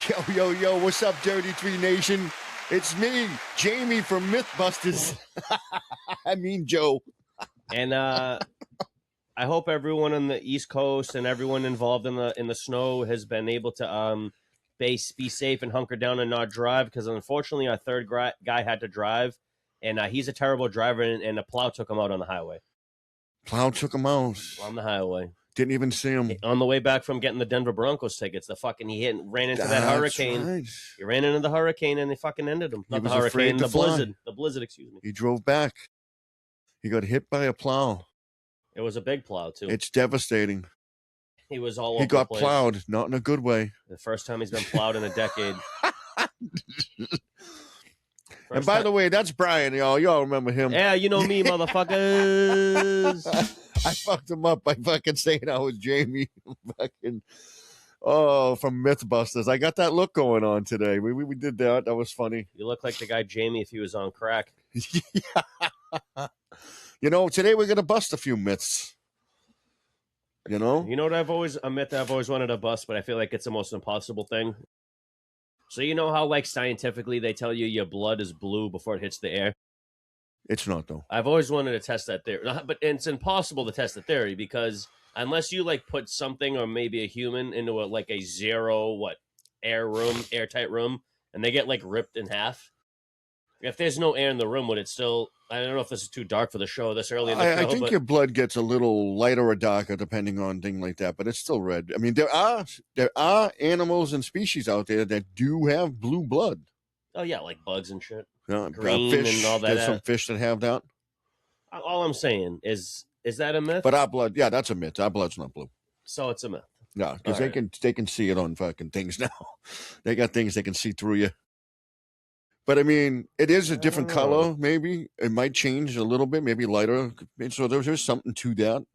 Yo, what's up, Dirty Three Nation? It's me, Jamie from Mythbusters. I mean, Joe. And I hope everyone on the East Coast and everyone involved in the snow has been able to be safe and hunker down and not drive, because unfortunately our third guy had to drive, and he's a terrible driver, and a plow took him out on the highway. Plow took him out on the highway. Didn't even see him on the way back from getting the Denver Broncos tickets. Ran into that hurricane. Right. He ran into the hurricane and they fucking ended him. Not the hurricane, the blizzard. The blizzard, excuse me. He drove back. He got hit by a plow. It was a big plow too. It's devastating. He was all over He got the place. plowed, not in a good way. The first time he's been plowed in a decade. And by the way, that's Brian, y'all. Y'all remember him. Yeah, you know me, motherfuckers. I fucked him up by fucking saying I was Jamie. Fucking, from Mythbusters. I got that look going on today. We did that. That was funny. You look like the guy Jamie if he was on crack. Yeah. You know, today we're going to bust a few myths. You know? You know what a myth I've always wanted to bust, but I feel like it's the most impossible thing. So you know how, like, scientifically they tell you your blood is blue before it hits the air? It's not, though. I've always wanted to test that theory. But it's impossible to test the theory because unless you, like, put something or maybe a human into a zero, airtight room, and they get, like, ripped in half. If there's no air in the room, would it still... I don't know if this is too dark for the show this early in the show. I think your blood gets a little lighter or darker depending on things like that, but it's still red. I mean, there are animals and species out there that do have blue blood. Oh, yeah, like bugs and shit. Yeah, green fish, and all that. There's some fish that have that. All I'm saying is that a myth? But our blood, yeah, that's a myth. Our blood's not blue. So it's a myth. Yeah, because they can see it on fucking things now. They got things they can see through you. But I mean, it is a different color. Maybe it might change a little bit, maybe lighter. So there's something to that.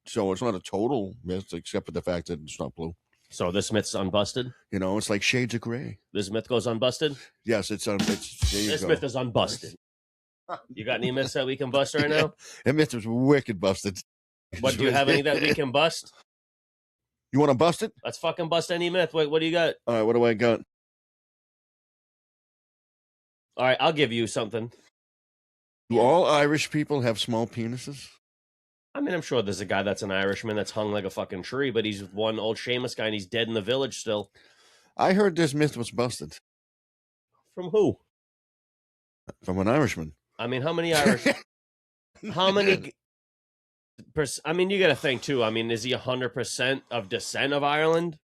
So it's not a total myth, except for the fact that it's not blue. So this myth's unbusted. You know, it's like shades of gray. This myth goes unbusted. Yes, it's this myth is unbusted. You got any myths that we can bust right now? That myth was wicked busted. What do you have any that we can bust? You want to bust it? Let's fucking bust any myth. Wait, what do you got? All right, what do I got? All right, I'll give you something. Do all Irish people have small penises? I mean, I'm sure there's a guy that's an Irishman that's hung like a fucking tree, but he's one old Seamus guy and he's dead in the village still. I heard this myth was busted. From who? From an Irishman. I mean, how many Irish... how many... I mean, you got to think, too. I mean, is he 100% of descent of Ireland?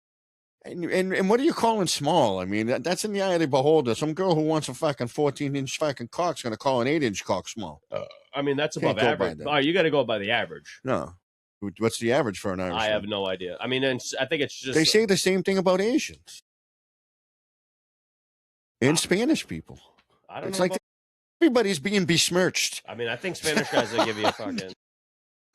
And what are you calling small? I mean, that's in the eye of the beholder. Some girl who wants a fucking 14-inch fucking cock's going to call an 8-inch cock small. I mean, that's above average. Oh, you got to go by the average. No. What's the average for an Irishman? I have no idea. I mean, I think it's just... They say the same thing about Asians. And Spanish people. I don't know. Like everybody's being besmirched. I mean, I think Spanish guys will give you a fucking...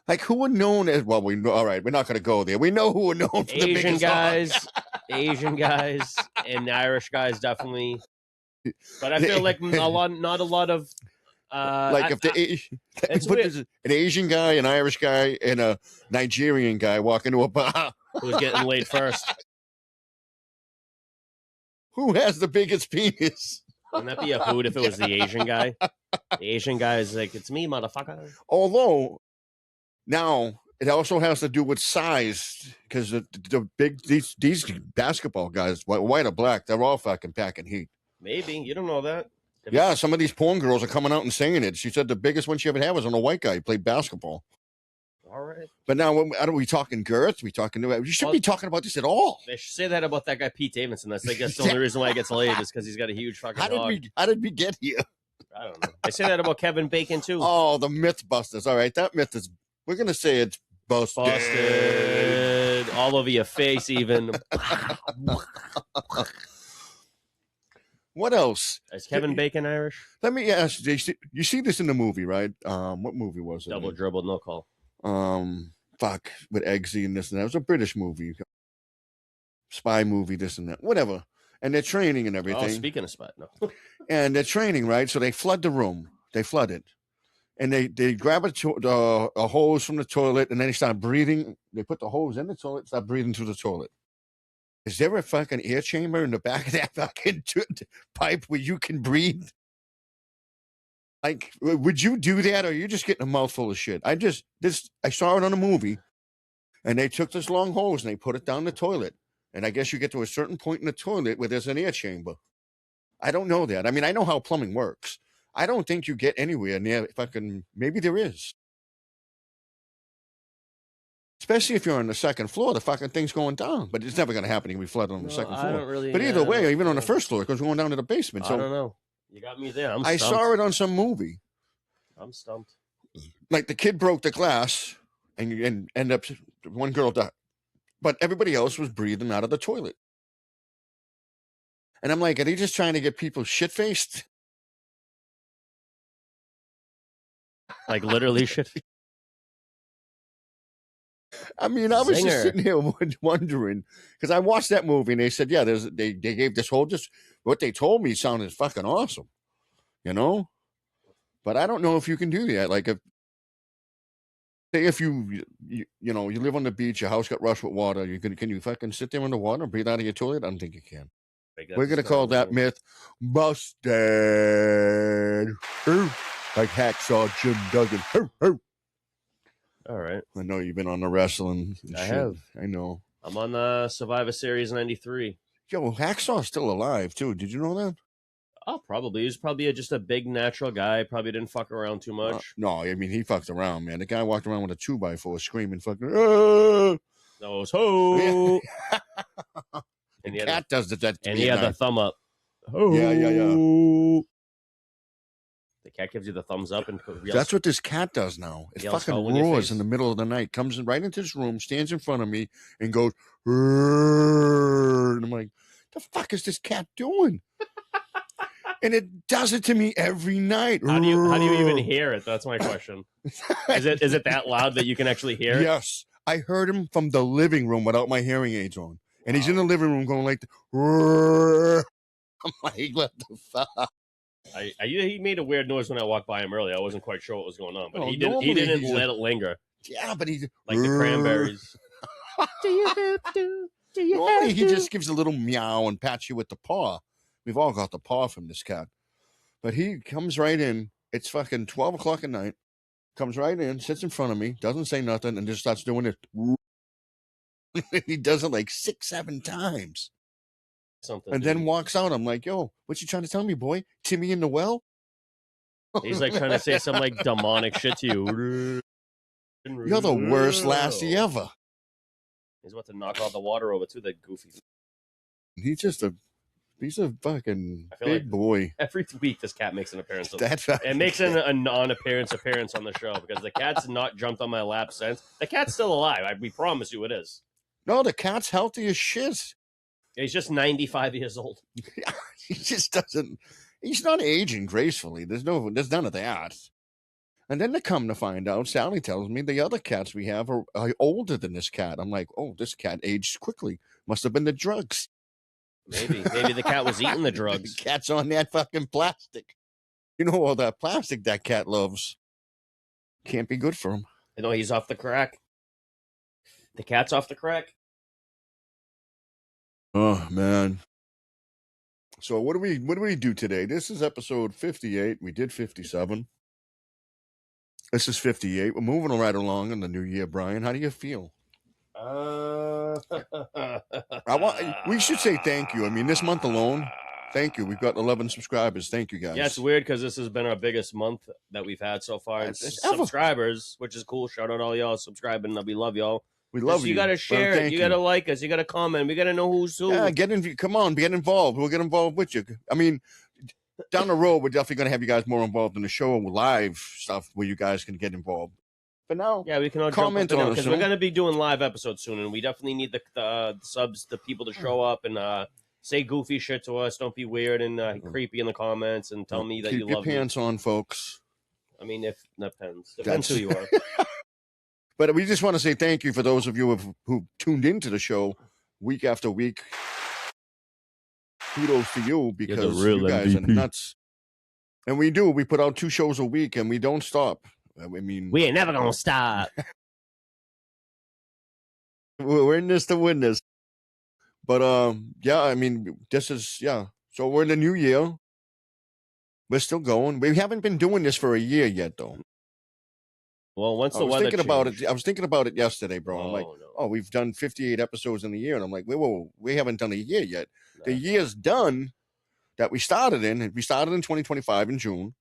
Like, who were known as... Well, we know... All right, we're not going to go there. We know who were known for the Asian guys. Asian guys and Irish guys, definitely. But I feel like not a lot of... an Asian guy, an Irish guy, and a Nigerian guy walk into a bar. Who's getting laid first? Who has the biggest penis? Wouldn't that be a hoot if it was the Asian guy? The Asian guy is like, it's me, motherfucker. Although... Now, it also has to do with size, because these basketball guys, white or black, they're all fucking packing heat. Maybe. You don't know that. Yeah, some of these porn girls are coming out and saying it. She said the biggest one she ever had was on a white guy who played basketball. All right. But now, are we talking girth? You shouldn't be talking about this at all. They should say that about that guy Pete Davidson. That's like that's the only reason why he gets laid is because he's got a huge fucking dog. How did we get here? I don't know. They say that about Kevin Bacon, too. Oh, the Mythbusters. All right, that myth is... We're going to say it's busted. Busted. All over your face, even. What else? Is Kevin Bacon Irish? Let me ask you. You see this in the movie, right? What movie was it? Double Dribble, No Call. With Eggsy and this and that. It was a British movie. Spy movie, this and that. Whatever. And they're training and everything. Oh, speaking of spy, no. And they're training, right? So they flood the room. They flood it. And they grab a hose from the toilet, and then they start breathing. They put the hose in the toilet, start breathing through the toilet. Is there a fucking air chamber in the back of that fucking pipe where you can breathe? Like, would you do that, or are you just getting a mouthful of shit? I saw it on a movie, and they took this long hose and they put it down the toilet. And I guess you get to a certain point in the toilet where there's an air chamber. I don't know that. I mean, I know how plumbing works. I don't think you get anywhere near fucking, maybe there is. Especially if you're on the second floor, the fucking thing's going down. But it's never going to happen. You'll be flooded on the second floor. I don't really, but either way, even on the first floor, it goes going down to the basement. So I don't know. You got me there. I saw it on some movie. I'm stumped. Like the kid broke the glass and end up, one girl died. But everybody else was breathing out of the toilet. And I'm like, are they just trying to get people shit-faced? Like literally shit. I mean, I was just sitting here wondering, because I watched that movie and they said, yeah, they gave this whole, just what they told me sounded fucking awesome, you know? But I don't know if you can do that. Like, if you live on the beach, your house got rushed with water, can you fucking sit there in the water and breathe out of your toilet? I don't think you can. We're going to call that myth busted. Like Hacksaw Jim Duggan. All right. I know you've been on the wrestling. I have. I know. I'm on the Survivor Series 93. Yo, Hacksaw's still alive, too. Did you know that? Oh, probably. He was probably just a big natural guy. Probably didn't fuck around too much. No, I mean, he fucked around, man. The guy walked around with a 2x4 screaming fucking, ah! Nose ho! And the cat does that. And he had the thumb up. Oh. Yeah. The cat gives you the thumbs up. And that's what this cat does now. It fucking roars in the middle of the night, comes right into this room, stands in front of me, and goes, and I'm like, the fuck is this cat doing? And it does it to me every night. How do you even hear it? That's my question. Is it that loud that you can actually hear it? Yes. I heard him from the living room without my hearing aids on. And he's in the living room going like, I'm like, what the fuck? He made a weird noise when I walked by him earlier. I wasn't quite sure what was going on, but he didn't let it linger. Yeah, but he's like the cranberries. Normally he just gives a little meow and pats you with the paw. We've all got the paw from this cat. But he comes right in. It's fucking 12 o'clock at night. Comes right in, sits in front of me, doesn't say nothing, and just starts doing it. He does it like 6-7 times. And then walks out. I'm like, yo, what you trying to tell me, boy? Timmy in the well? He's like trying to say some like demonic shit to you. You're the worst lassie ever. He's about to knock all the water over too, that goofy. He's a fucking big boy. Every week this cat makes an appearance. It makes a non-appearance on the show because the cat's not jumped on my lap since. The cat's still alive. We promise you it is. No, the cat's healthy as shit. He's just 95 years old. He just doesn't. He's not aging gracefully. There's none of that. And then to come to find out, Sally tells me the other cats we have are older than this cat. I'm like, oh, this cat aged quickly. Must have been the drugs. Maybe the cat was eating the drugs. The cat's on that fucking plastic. You know all that plastic that cat loves. Can't be good for him. You know he's off the crack. The cat's off the crack. Oh man. So what do we do today? This is episode 58. We did 57. This is 58. We're moving right along in the new year, Brian. How do you feel? We should say thank you. I mean, this month alone, thank you. We've got 11 subscribers. Thank you, guys. Yeah, it's weird because this has been our biggest month that we've had so far. It's subscribers, which is cool. Shout out all y'all subscribing. We love y'all. We love you. You got to share it. You got to like us. You got to comment. We got to know who's who. Yeah, come on, get involved. We'll get involved with you. I mean, down the road, we're definitely going to have you guys more involved in the show, live stuff where you guys can get involved. But now, yeah, we can all comment on it because we're going to be doing live episodes soon, and we definitely need the subs, the people to show up and say goofy shit to us. Don't be weird and creepy in the comments, and tell me that you love me. Keep your pants on, folks. I mean, depends who you are. But we just want to say thank you for those of you who tuned into the show week after week. Kudos to you because you guys MVP. are nuts. And we put out 2 shows a week and we don't stop. I mean, we ain't never gonna stop. We're in this to win this. But yeah, I mean, this is So we're in the new year. We're still going. We haven't been doing this for a year yet, though. Well, once I the was weather thinking about it. changed. I was thinking about it yesterday, bro. I'm like, Oh no. oh, we've done 58 episodes in a year, and I'm like, whoa, we haven't done a year yet. Nah. The year's done that we started in. We started in 2025 in June.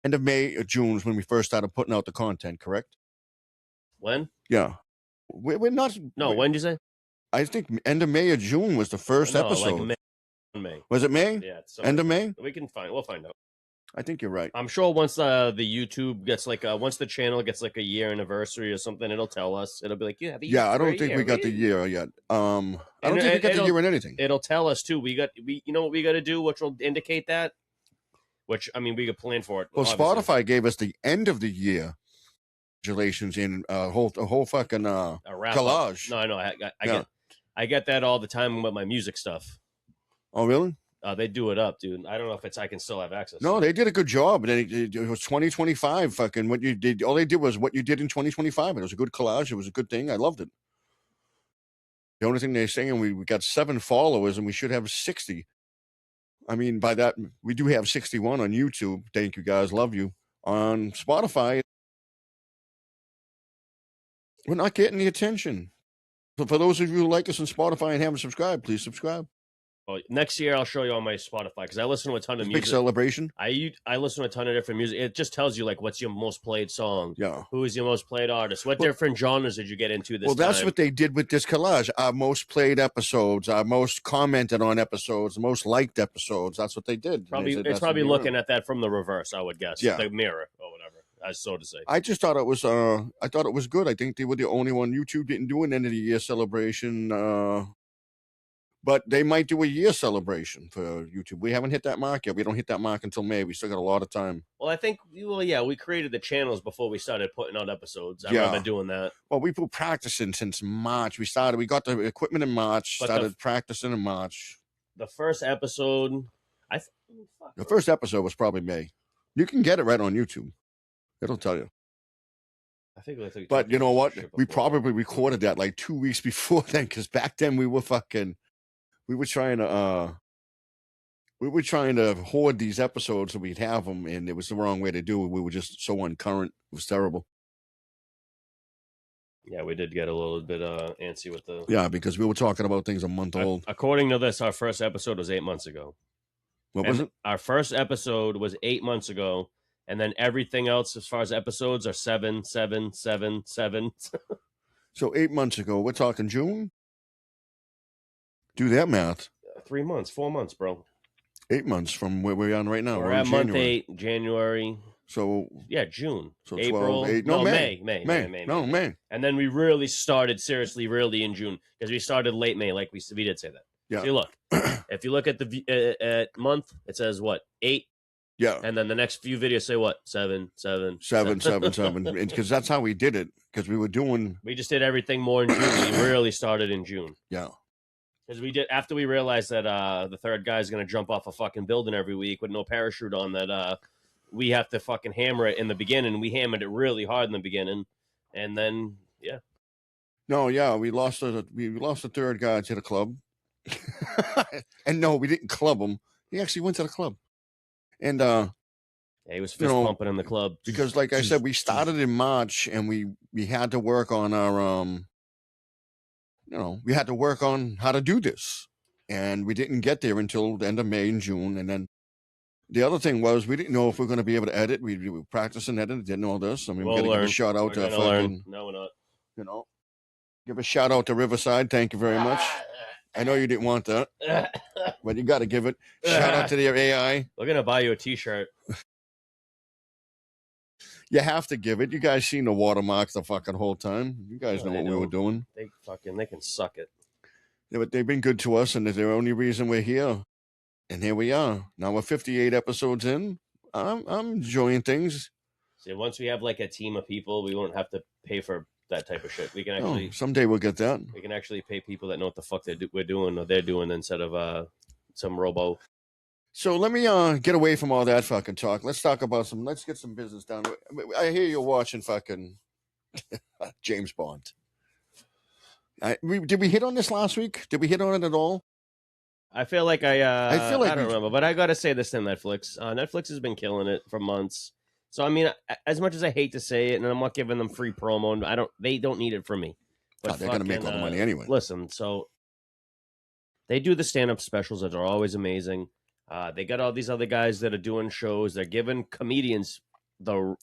End of May or June is when we first started putting out the content. Correct? When? Yeah. We're not. No, when did you say? I think end of May or June was the first No, episode. like May. Was it May? Yeah. End of May? We'll find out. I think you're right. I'm sure once the YouTube gets once the channel gets like a year anniversary or something, it'll tell us. It'll be like, you have a year. Yeah, I don't think we got the year yet. I don't think we got the year in anything. It'll tell us too. You know what we got to do, which will indicate that. Which I mean, we could plan for it. Well, obviously. Spotify gave us the end of the year. Congratulations in a whole fucking a collage. No, I know. I get that all the time with my music stuff. Oh, really? They do it up, dude. I don't know if I can still have access. No, they did a good job. It was 2025. Fucking what you did. All they did was what you did in 2025. It was a good collage. It was a good thing. I loved it. The only thing they're saying, we got 7 followers and we should have 60. I mean, by that, we do have 61 on YouTube. Thank you, guys. Love you. On Spotify, we're not getting the attention. So for those of you who like us on Spotify and haven't subscribed, please subscribe. Well, next year I'll show you on my Spotify because I listen to a ton of music. Big celebration. I listen to a ton of different music. It just tells you like what's your most played song. Yeah. Who is your most played artist? What different genres did you get into this? Well, that's what they did with this collage. Our most played episodes, our most commented on episodes, the most liked episodes. That's what they did. It's probably looking at that from the reverse, I would guess. Yeah. The mirror or whatever. So to say. I just thought it was I thought it was good. I think they were the only one. YouTube didn't do an end of the year celebration. But they might do a year celebration for YouTube. We haven't hit that mark yet. We don't hit that mark until May. We still got a lot of time. Well, I think, we created the channels before we started putting out episodes. I remember doing that. Well, we've been practicing since March. We got the equipment in March, started practicing in March. The first episode, the first episode was probably May. You can get it right on YouTube. It'll tell you. I think. But you know what? We probably recorded that like 2 weeks before then, because back then we were trying to hoard these episodes so we'd have them, and it was the wrong way to do it. We were just so uncurrent. It was terrible. Yeah, we did get a little bit antsy with the... Yeah, because we were talking about things a month old. According to this, our first episode was 8 months ago. What was it? Our first episode was 8 months ago, and then everything else as far as episodes are 7, 7, 7, 7. So 8 months ago, we're talking June? Do that math. 3 months, 4 months, bro. 8 months from where we're on right now. We're at month 8, January. So June. So April. 12, 8, May. No, May. And then we really started seriously in June because we started late May, like we did say that. Yeah. See, look, if you look at the at month, it says what 8. Yeah. And then the next few videos say what 7, 7, 7, 7, 7. Because that's how we did it. Because we were doing. We just did everything more in June. We really started in June. Yeah. Because we did after we realized that the third guy's gonna jump off a fucking building every week with no parachute on. That we have to fucking hammer it in the beginning. We hammered it really hard in the beginning, and then No, yeah, we lost the third guy to the club, and no, we didn't club him. He actually went to the club, and he was fist pumping in the club because, like I said, we started in March, and we had to work on our we had to work on how to do this, and we didn't get there until the end of May and June, and then. The other thing was we didn't know if we were going to be able to edit. We were practicing editing, didn't know this. I mean, we're going to give a shout out to fucking, no, we're not. Give a shout out to Riverside. Thank you very much. I know you didn't want that, but you got to give it. Shout out to their AI. We're going to buy you a T-shirt. You have to give it. You guys seen the watermark the fucking whole time. You guys know what we were doing. They can suck it. Yeah, but they've been good to us, and they're the only reason we're here. And here we are. Now we're 58 episodes in. I'm enjoying things. See, once we have like a team of people, we won't have to pay for that type of shit. We can actually someday we'll get that. We can actually pay people that know what the fuck we're doing or they're doing instead of some robo. So let me get away from all that fucking talk. Let's talk about let's get some business done. I hear you're watching fucking James Bond. Did we hit on this last week? Did we hit on it at all? I feel like I feel like I don't remember, but I got to say this to Netflix. Netflix has been killing it for months. So I mean, as much as I hate to say it, and I'm not giving them free promo, they don't need it from me. But they're gonna make all the money anyway. Listen, so they do the stand-up specials that are always amazing. They got all these other guys that are doing shows. They're giving comedians the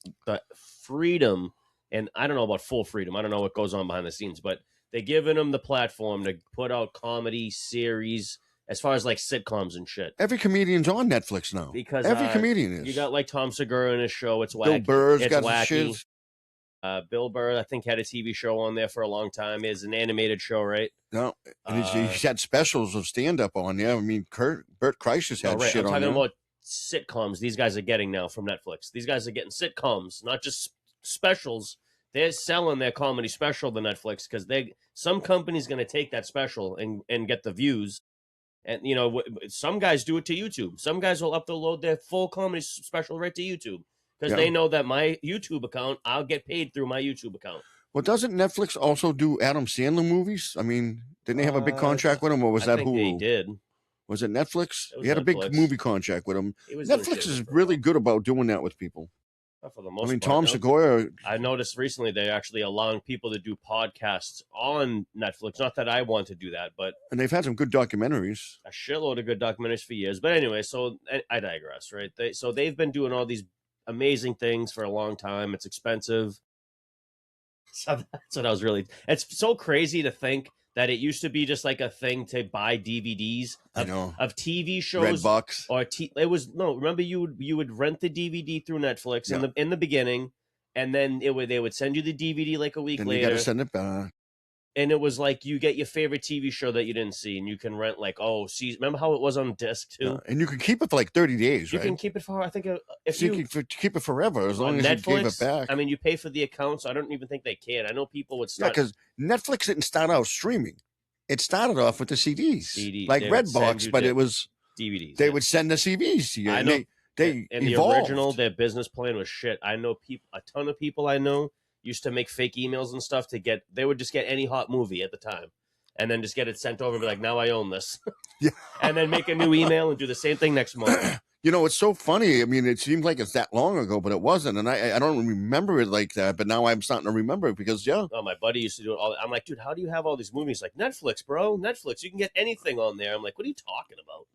freedom, and I don't know about full freedom. I don't know what goes on behind the scenes, but they're giving them the platform to put out comedy series as far as like sitcoms and shit. Every comedian's on Netflix now. Because every comedian is. You got like Tom Segura in his show. It's wacky. Bill Burr's it's got wacky. Shit. Bill Burr, I think, had a TV show on there for a long time. It's an animated show, right? No, and he's had specials of stand-up on there. I mean, Bert Kreischer's had shit on there. I'm talking about sitcoms these guys are getting now from Netflix. These guys are getting sitcoms, not just specials. They're selling their comedy special to Netflix because some company's going to take that special and get the views. And, you know, some guys do it to YouTube. Some guys will upload their full comedy special right to YouTube. Because they know that my YouTube account, I'll get paid through my YouTube account. Well, doesn't Netflix also do Adam Sandler movies? I mean, didn't they have a big contract with him, or was that Hulu? They did. Was it Netflix? He had a big movie contract with him. Netflix is really good about doing that with people. For the most part. I mean, Tom Segura. I noticed recently they're actually allowing people to do podcasts on Netflix. Not that I want to do that, but and they've had some good documentaries. A shitload of good documentaries for years. But anyway, so I digress, right? They've been doing all these amazing things for a long time. It's expensive. So that's what I was really. It's so crazy to think that it used to be just like a thing to buy DVDs of TV shows. Redbox. Or it was remember you would rent the DVD through Netflix in the beginning, and then they would send you the DVD like a week later. You got to send it back. And it was like you get your favorite TV show that you didn't see, and you can rent remember how it was on disc too? Yeah, and you can keep it for like 30 days, right? You can keep it for, I think, if you can keep it forever as long as Netflix, you gave it back. I mean, you pay for the account, so I don't even think they can. I know people would start. Yeah, because Netflix didn't start out streaming. It started off with the CDs. Like Redbox, but it was DVDs. They would send the CDs to you. I know. They and evolved. The original, their business plan was shit. I know a ton of people I know used to make fake emails and stuff they would just get any hot movie at the time and then just get it sent over and be like, now I own this. Yeah. And then make a new email and do the same thing next month. You know, it's so funny. I mean, it seems like it's that long ago, but it wasn't. And I don't remember it like that, but now I'm starting to remember it because, my buddy used to do it all. I'm like, dude, how do you have all these movies? Like, Netflix, bro. Netflix. You can get anything on there. I'm like, what are you talking about?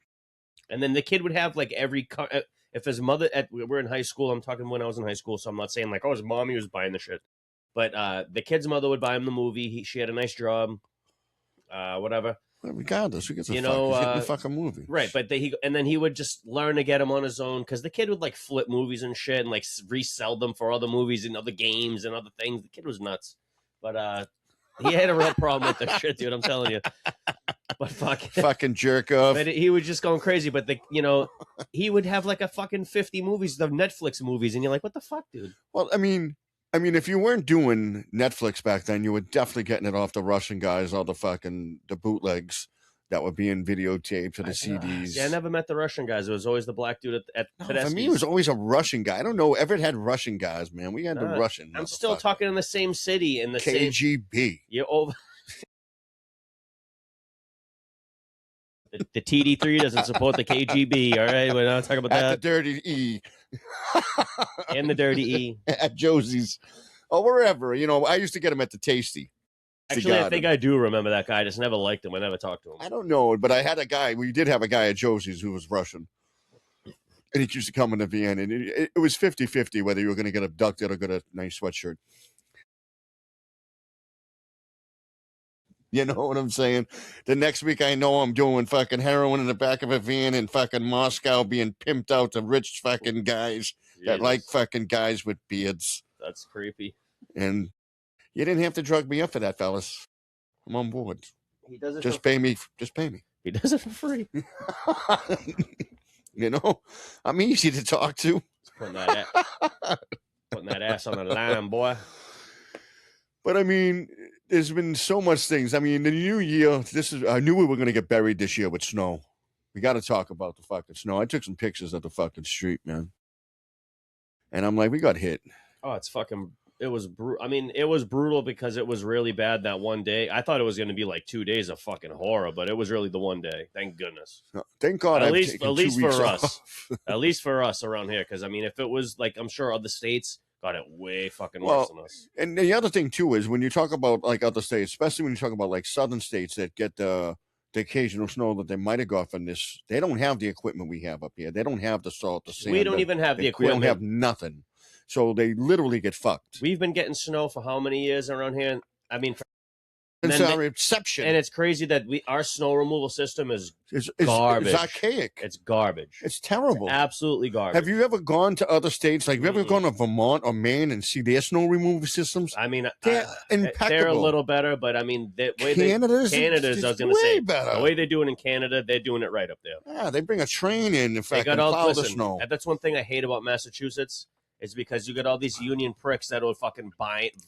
And then the kid would have like if his mother, we're in high school. I'm talking when I was in high school, so I'm not saying like, his mommy was buying the shit. But the kid's mother would buy him the movie. She had a nice job, whatever. Well, regardless, who gets a fucking movie, right? But then he would just learn to get them on his own because the kid would like flip movies and shit and like resell them for other movies and other games and other things. The kid was nuts, but he had a real problem with the shit, dude. I'm telling you. But fucking jerk off. But he was just going crazy. But he would have like a fucking 50 movies, the Netflix movies, and you're like, what the fuck, dude? Well, I mean, if you weren't doing Netflix back then, you were definitely getting it off the Russian guys, all the bootlegs that were being videotaped or the CDs. Yeah, I never met the Russian guys. It was always the black dude at for me, it was always a Russian guy. I don't know. Everett had Russian guys, man. We had the Russian. I'm still talking in the same city. In the KGB. You're over. The TD3 doesn't support the KGB. All right, we're not talking about that. At the Dirty E. And the Dirty E. At Josie's. Or wherever. I used to get him at the Tasty. Actually, I think I do remember that guy. I just never liked him. I never talked to him. I don't know, but I had a guy. We did have a guy at Josie's who was Russian. And he used to come in the van, and it was 50-50 whether you were going to get abducted or get a nice sweatshirt. You know what I'm saying? The next week I know I'm doing fucking heroin in the back of a van in fucking Moscow being pimped out to rich fucking guys that like fucking guys with beards. That's creepy. And you didn't have to drug me up for that, fellas. I'm on board. He does it Just pay me. Just pay me. He does it for free. I'm easy to talk to. Putting that ass on the line, boy. But I mean, there's been so much things. I mean, the new year, I knew we were going to get buried this year with snow. We got to talk about the fucking snow. I took some pictures of the fucking street, man. And I'm like, we got hit. Oh, it's fucking I mean, it was brutal because it was really bad that one day. I thought it was going to be like 2 days of fucking horror, but it was really the one day. Thank goodness. Thank God. At I've least taken 2 weeks for off. us. At least for us around here, because I mean, if it was like, I'm sure other states got it way fucking worse than us. And the other thing too is when you talk about like other states, especially when you talk about like southern states that get the occasional snow that they might have got from this, they don't have the equipment we have up here. They don't have the salt, the sand. We don't even have the equipment. We don't have nothing. So they literally get fucked. We've been getting snow for how many years around here? I mean, it's our exception. And it's crazy that our snow removal system is garbage. It's archaic. It's garbage. It's terrible. It's absolutely garbage. Have you ever gone to other states? Like, have you ever gone to Vermont or Maine and see their snow removal systems? I mean, they're impeccable. They're a little better, but I mean, Canada's I was going to say, better. The way they do it in Canada, they're doing it right up there. Yeah, they bring a train in fact, and plow the snow. That's one thing I hate about Massachusetts is because you got all these union pricks that are fucking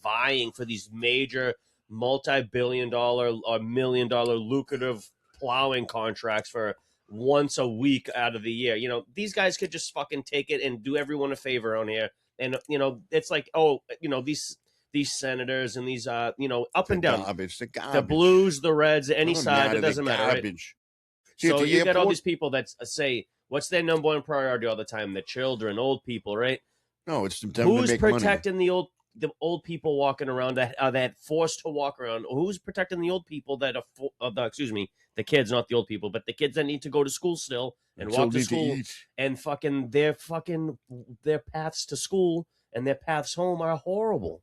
vying for these major multi-billion-dollar or million-dollar lucrative plowing contracts for once a week out of the year. You know, these guys could just fucking take it and do everyone a favor on here. And, you know, it's like, oh, you know, these senators and these, you know, up and down. The Blues, the Reds, any side, it doesn't matter. Right? So you get all these people that say, what's their number one priority all the time? The children, old people, right? No, it's them who's to make protecting money. the old people walking around that forced to walk around? Who's protecting the old people that are the kids, not the old people, but the kids that need to go to school still and walk to school and fucking their paths to school and their paths home are horrible.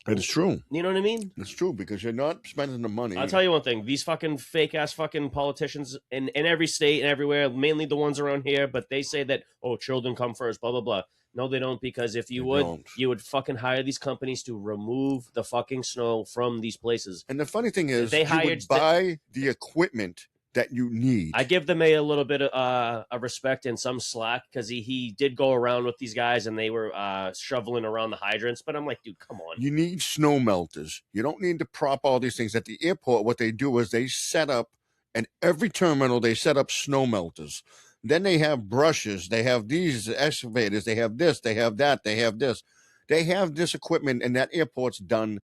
It is true. You know what I mean? It's true because you're not spending the money. I'll tell you one thing. These fucking fake-ass fucking politicians in every state and everywhere, mainly the ones around here, but they say that, oh, children come first, blah, blah, blah. No, they don't, because if you would fucking hire these companies to remove the fucking snow from these places. And the funny thing is, you would buy the equipment that you need. I give the mayor a little bit of respect and some slack because he did go around with these guys and they were shoveling around the hydrants. But I'm like, dude, come on. You need snow melters. You don't need to prop all these things. At the airport, what they do is they set up, at every terminal, they set up snow melters. Then they have brushes. They have these excavators. They have this. They have that. They have this. They have this equipment, and that airport's done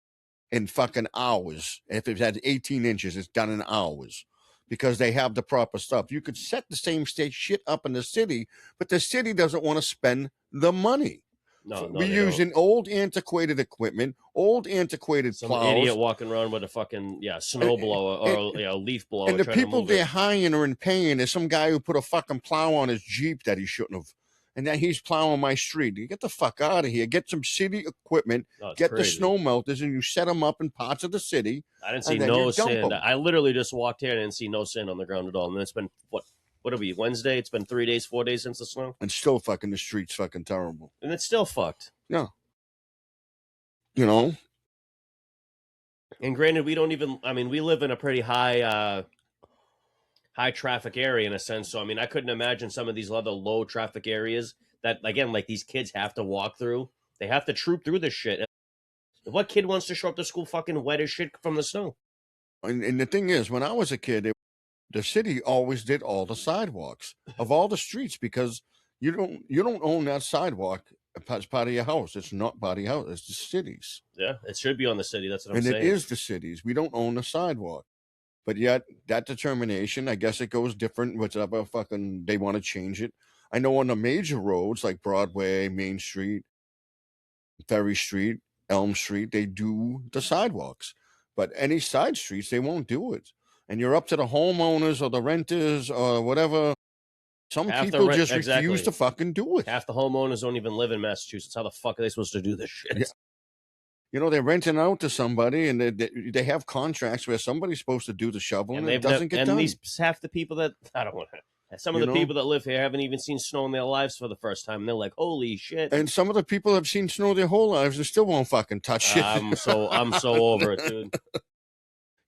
in fucking hours. If it has 18 inches, it's done in hours because they have the proper stuff. You could set the same state shit up in the city, but the city doesn't want to spend the money. No, we use an old antiquated equipment, old antiquated some plows. idiot walking around with a fucking snow blower or leaf blower. And the people they're hiring or in paying is some guy who put a fucking plow on his Jeep that he shouldn't have. And then he's plowing my street. You get the fuck out of here. Get some city equipment. Get crazy. The snow melters, and you set them up in parts of the city. I didn't see no sand. I literally just walked here and didn't see no sand on the ground at all. And it's been, what are we, Wednesday? It's been 3 days, 4 days since the snow. And still fucking the street's fucking terrible. And it's still fucked. Yeah. You know? And granted, we live in a pretty high traffic area in a sense. So, I mean, I couldn't imagine some of these other low traffic areas that, again, like these kids have to walk through. They have to troop through this shit. What kid wants to show up to school fucking wet as shit from the snow? And the thing is, when I was a kid, the city always did all the sidewalks of all the streets because you don't own that sidewalk as part of your house. It's not part of your house. It's the city's. Yeah, it should be on the city. That's what I'm saying. And it is the city's. We don't own the sidewalk. But yet, that determination, I guess it goes different. Whatever fucking they want to change it. I know on the major roads like Broadway, Main Street, Ferry Street, Elm Street, they do the sidewalks. But any side streets, they won't do it. And you're up to the homeowners or the renters or whatever. Some people just refuse to fucking do it. Half the homeowners don't even live in Massachusetts. How the fuck are they supposed to do this shit? Yeah. You know, they're renting out to somebody, and they have contracts where somebody's supposed to do the shoveling, and it doesn't get done. And half the people that, I don't want to, some of the people that live here haven't even seen snow in their lives for the first time. And they're like, holy shit. And some of the people have seen snow their whole lives and still won't fucking touch it. I'm so over it, dude.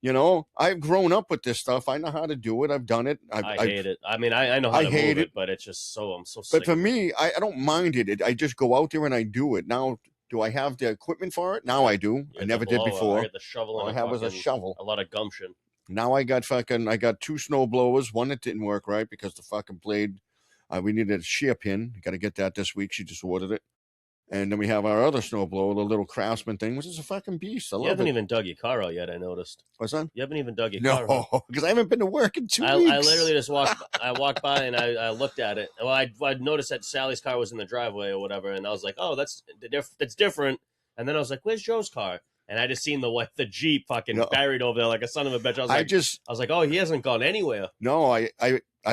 You know, I've grown up with this stuff. I know how to do it. I've done it. I hate it. I mean, I know how to move it, but it's just I'm so sick. But for me, I don't mind it. I just go out there and I do it. Now, do I have the equipment for it? Now I do. I never did before. I had the shovel. All I have was a shovel. A lot of gumption. Now I got 2 snow blowers. One that didn't work right because the fucking blade, we needed a shear pin. Got to get that this week. She just ordered it. And then we have our other snowblower, the little Craftsman thing, which is a fucking beast. I You love haven't it. even dug your car out yet. I noticed. What's that? You haven't even dug your car out. No, because I haven't been to work in 2 I weeks. literally just walked. I walked by and I looked at it. Well, I noticed that Sally's car was in the driveway or whatever, and I was like, "Oh, that's different." And then I was like, "Where's Joe's car?" And I just seen the Jeep fucking No. buried over there like a son of a bitch. I was like, "Oh, he hasn't gone anywhere." No, I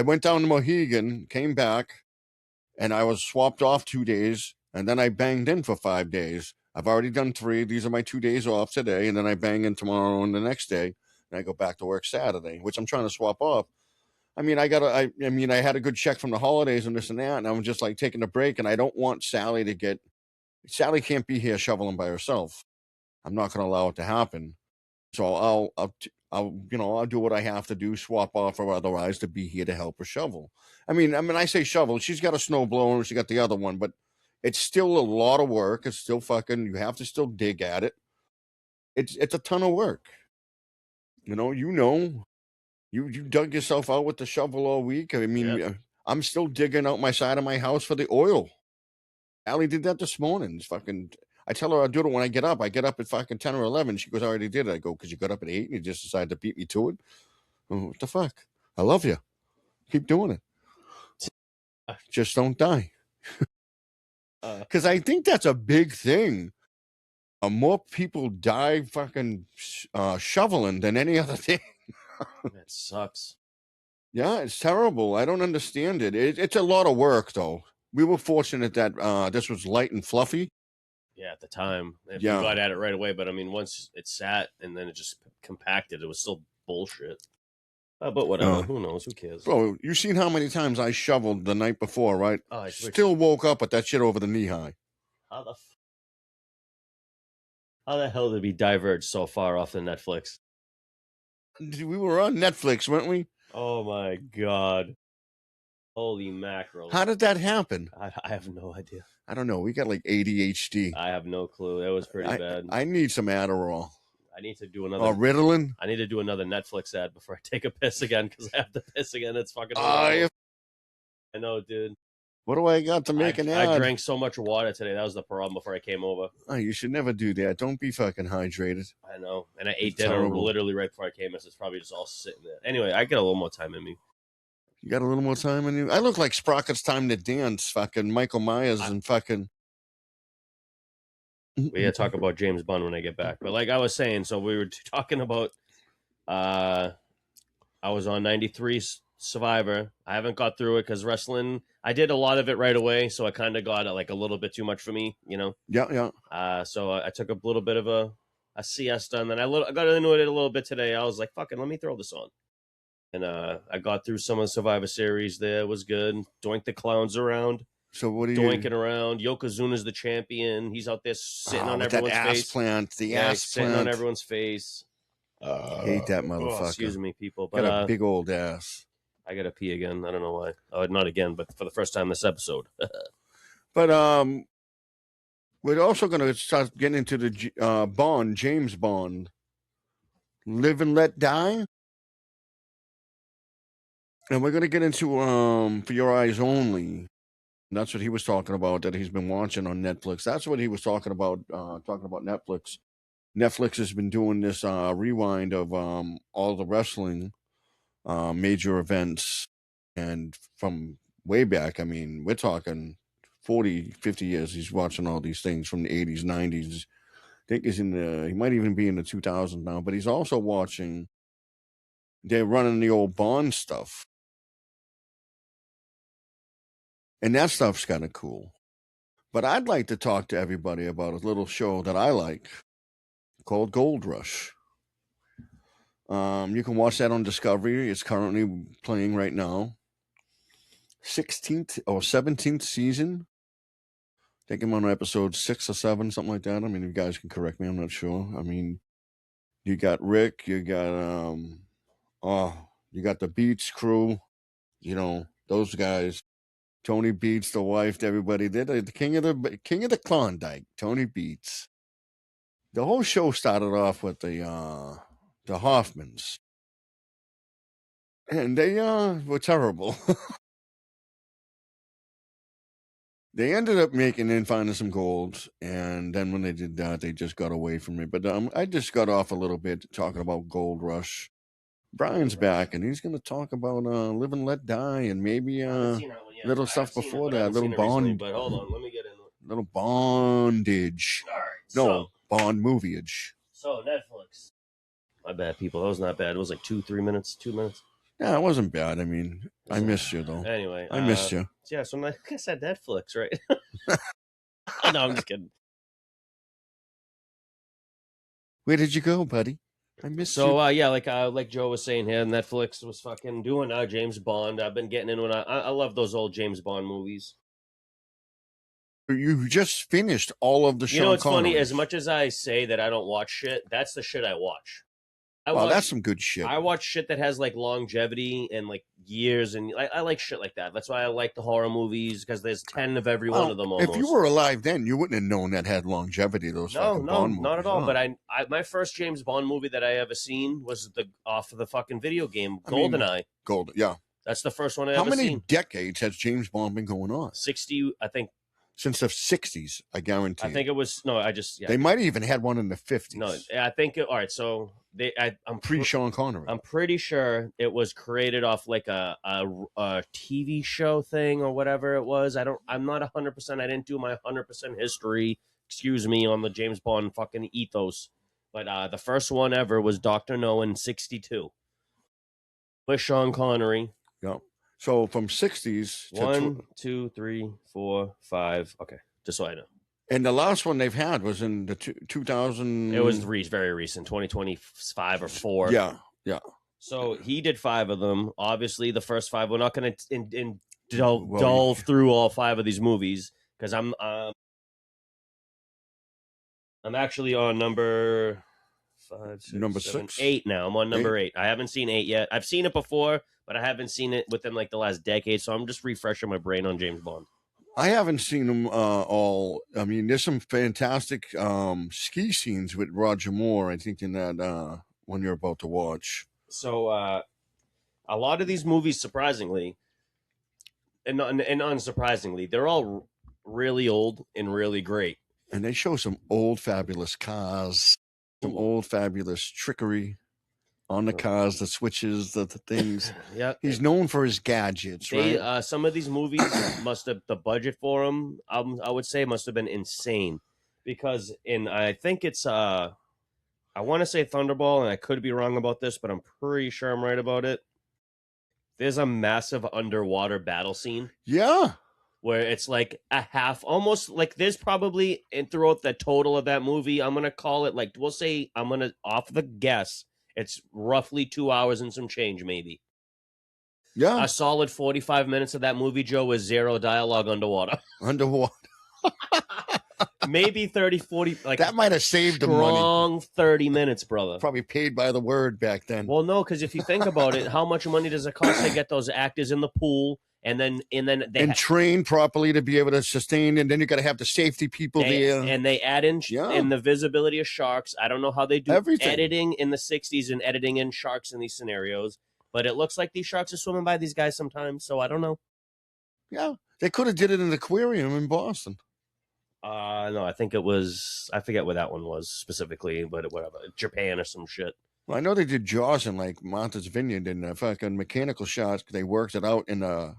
went down to Mohegan, came back, and I was swapped off 2 days, and then I banged in for 5 days. I've already done 3. These are my 2 days off today, and then I bang in tomorrow and the next day, and I go back to work Saturday, which I'm trying to swap off. I mean, I had a good check from the holidays and this and that, and I'm just like taking a break, and I don't want Sally can't be here shoveling by herself. I'm not going to allow it to happen. So I'll do what I have to do, swap off or otherwise, to be here to help her shovel. I mean, I say shovel. She's got a snow blower and she got the other one, but it's still a lot of work. It's still you have to still dig at it. It's a ton of work. You dug yourself out with the shovel all week. I mean, Yep. I'm still digging out my side of my house for the oil. Allie did that this morning. I tell her I'll do it when I get up. I get up at fucking 10 or 11. She goes, I already did it. I go, because you got up at 8 and you just decided to beat me to it. Oh, what the fuck? I love you. Keep doing it. Just don't die. Because I think that's a big thing. More people die fucking shoveling than any other thing. That sucks. Yeah, it's terrible. I don't understand it. It's a lot of work, though. We were fortunate that this was light and fluffy. Yeah, at the time, if Yeah. you got at it right away, but I mean, once it sat and then it just compacted, it was still bullshit. But whatever. Who knows? Who cares? Bro, you seen how many times I shoveled the night before, right? Oh, I Still woke up with that shit over the knee high. How the hell did we diverge so far off the Netflix? We were on Netflix, weren't we? Oh my god. Holy mackerel. How did that happen? I have no idea. I don't know. We got like ADHD. I have no clue. That was pretty bad. I need some Adderall. I need to do another. Ritalin? I need to do another Netflix ad before I take a piss again, because I have to piss again. It's fucking I know, dude. What do I got to make an ad? I drank so much water today. That was the problem before I came over. Oh, you should never do that. Don't be fucking hydrated. I know. And I ate dinner literally right before I came in, so it's probably just all sitting there. Anyway, I got a little more time in me. You got a little more time in you? I look like Sprocket's Time to Dance, fucking Michael Myers and fucking... We gotta talk about James Bond when I get back. But like I was saying, so we were talking about I was on 93 Survivor. I haven't got through it because wrestling, I did a lot of it right away, so I kind of got like a little bit too much for me, you know? Yeah. So I took a little bit of a siesta, and then I got into it a little bit today. I was like, fuck it, let me throw this on. And I got through some of the Survivor Series there. It was good. Doink the Clowns around. So what are you doinking around? Yokozuna's the champion. He's out there sitting on everyone's that face. Ass plant. Sitting on everyone's face. Hate that motherfucker. Excuse me, people. But got a big old ass. I gotta pee again. I don't know why. Oh, not again, but for the first time this episode. But we're also gonna start getting into the James Bond. Live and Let Die. And we're gonna get into For Your Eyes Only. That's what he was talking about, that he's been watching on Netflix. That's what he was talking about Netflix. Netflix has been doing this rewind of all the wrestling major events. And from way back, I mean, we're talking 40, 50 years. He's watching all these things from the 80s, 90s. I think he might even be in the 2000s now. But he's also watching, they're running the old Bond stuff. And that stuff's kind of cool. But I'd like to talk to everybody about a little show that I like called Gold Rush. You can watch that on Discovery. It's currently playing right now. 16th or 17th season. I think I'm on episode 6 or 7, something like that. I mean, you guys can correct me. I'm not sure. I mean, you got Rick. You got you got the Beats crew. You know, those guys. Tony Beats, the wife, everybody. They're the king of the Klondike, Tony Beats. The whole show started off with the Hoffmans. And they were terrible. They ended up finding some gold, and then when they did that, they just got away from it. But I just got off a little bit talking about Gold Rush. Brian's back, and he's going to talk about Live and Let Die, and maybe little stuff before that, little bond. But hold on, let me get in. Little bondage. All right, No, bond movieage. So Netflix. My bad, people. That was not bad. It was like 2-3 minutes. 2 minutes. Yeah, it wasn't bad. I mean, I missed you though. Anyway, I missed you. Yeah, so like I said, Netflix, right? No, I'm just kidding. Where did you go, buddy? I missed you. So yeah, like Joe was saying here, Netflix was fucking doing James Bond. I've been getting into it. I love those old James Bond movies. You just finished all of the Sean You know, it's Connery. funny. As much as I say that I don't watch shit, that's the shit I watch. That's some good shit. I watch shit that has like longevity and like years, and I like shit like that. That's why I like the horror movies, because there's 10 of every one of them. Almost. If you were alive then, you wouldn't have known that had longevity. Those Bond movies. Not at all. But I my first James Bond movie that I ever seen was off of the fucking video game GoldenEye. Yeah. That's the first one I ever seen. How many decades has James Bond been going on? 60, I think. Since the 60s, I guarantee. I think it was They might have even had one in the 50s. No, I think all right. So I'm Sean Connery. I'm pretty sure it was created off like a TV show thing or whatever it was. I'm not 100%. I didn't do my 100% history. Excuse me, on the James Bond fucking ethos. But the first one ever was Dr. No in '62 with Sean Connery. Yeah. So from 60s to 1, 2, 3, 4, 5. Okay, just so I know. And the last one they've had was in the 2000. It was very recent, 2025 or 4. Yeah. So he did 5 of them. Obviously, the first 5. We're not going to delve through all 5 of these movies, because I'm actually on number 5, 6, 7, 8 now. I'm on number 8. I haven't seen 8 yet. I've seen it before, but I haven't seen it within like the last decade, so I'm just refreshing my brain on James Bond. I haven't seen them all. I mean, there's some fantastic ski scenes with Roger Moore, I think, in that one you're about to watch. So a lot of these movies, surprisingly, and unsurprisingly, they're all really old and really great. And they show some old fabulous cars, some old fabulous trickery on the cars, the switches, the things. Yeah, he's known for his gadgets, right? Some of these movies must have, the budget for them, I would say, must have been insane, because I think it's I want to say Thunderball, and I could be wrong about this, but I'm pretty sure I'm right about it. There's a massive underwater battle scene. Yeah. Where it's like a half, almost like there's probably, and throughout the total of that movie, I'm going to call it like, we'll say, I'm going to, off the guess, it's roughly 2 hours and some change, maybe. Yeah. A solid 45 minutes of that movie, Joe, was 0 dialogue underwater. Maybe 30, 40. Like that might have saved them money. Strong 30 minutes, brother. Probably paid by the word back then. Well, no, because if you think about it, how much money does it cost to get those actors in the pool? And then they train properly to be able to sustain, and then you got to have the safety people there. And they add in the visibility of sharks. I don't know how they do editing in the 60s and editing in sharks in these scenarios, but it looks like these sharks are swimming by these guys sometimes. So I don't know. Yeah, they could have did it in the aquarium in Boston. No, I think it was. I forget where that one was specifically, but whatever, Japan or some shit. Well, I know they did Jaws in like Martha's Vineyard in the fucking mechanical shots. They worked it out in the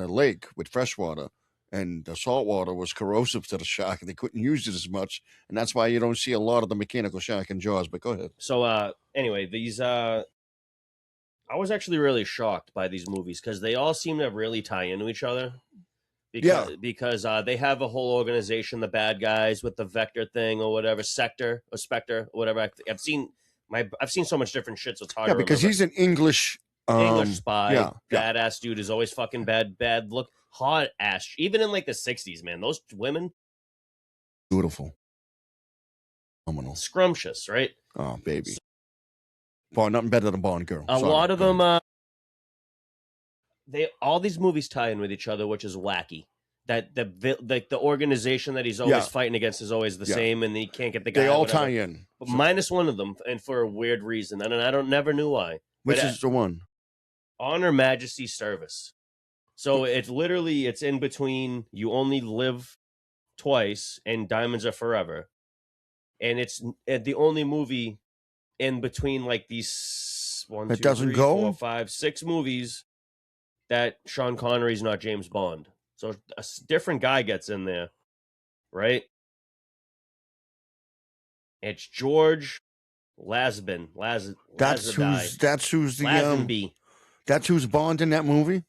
lake with fresh water, and the salt water was corrosive to the shark, and they couldn't use it as much, and that's why you don't see a lot of the mechanical shark in Jaws. But go ahead. So anyway, these I was actually really shocked by these movies, because they all seem to really tie into each other. Because they have a whole organization, the bad guys with the Vector thing or whatever, Sector or Spectre or whatever. I've seen so much different shit, so it's hard to remember. Because he's an English spy, badass dude, is always fucking bad look, hot ass. Even in like the 60s, man, those women, beautiful, phenomenal, scrumptious, right? Oh baby, Bond, nothing better than Bond girl. A lot of them, all these movies tie in with each other, which is wacky. That the organization that he's always fighting against is always the same, and he can't get the guy. They all tie in, but minus one of them, and for a weird reason, and I never knew why. Which is the one? Honor Majesty's Service. So it's literally, it's in between You Only Live Twice and Diamonds Are Forever. And it's the only movie in between like these It doesn't go? 4, 5, 6 movies that Sean Connery's not James Bond. So a different guy gets in there, right? It's George Lazenby. That's who's the Lazenby. That's who's Bond in that movie.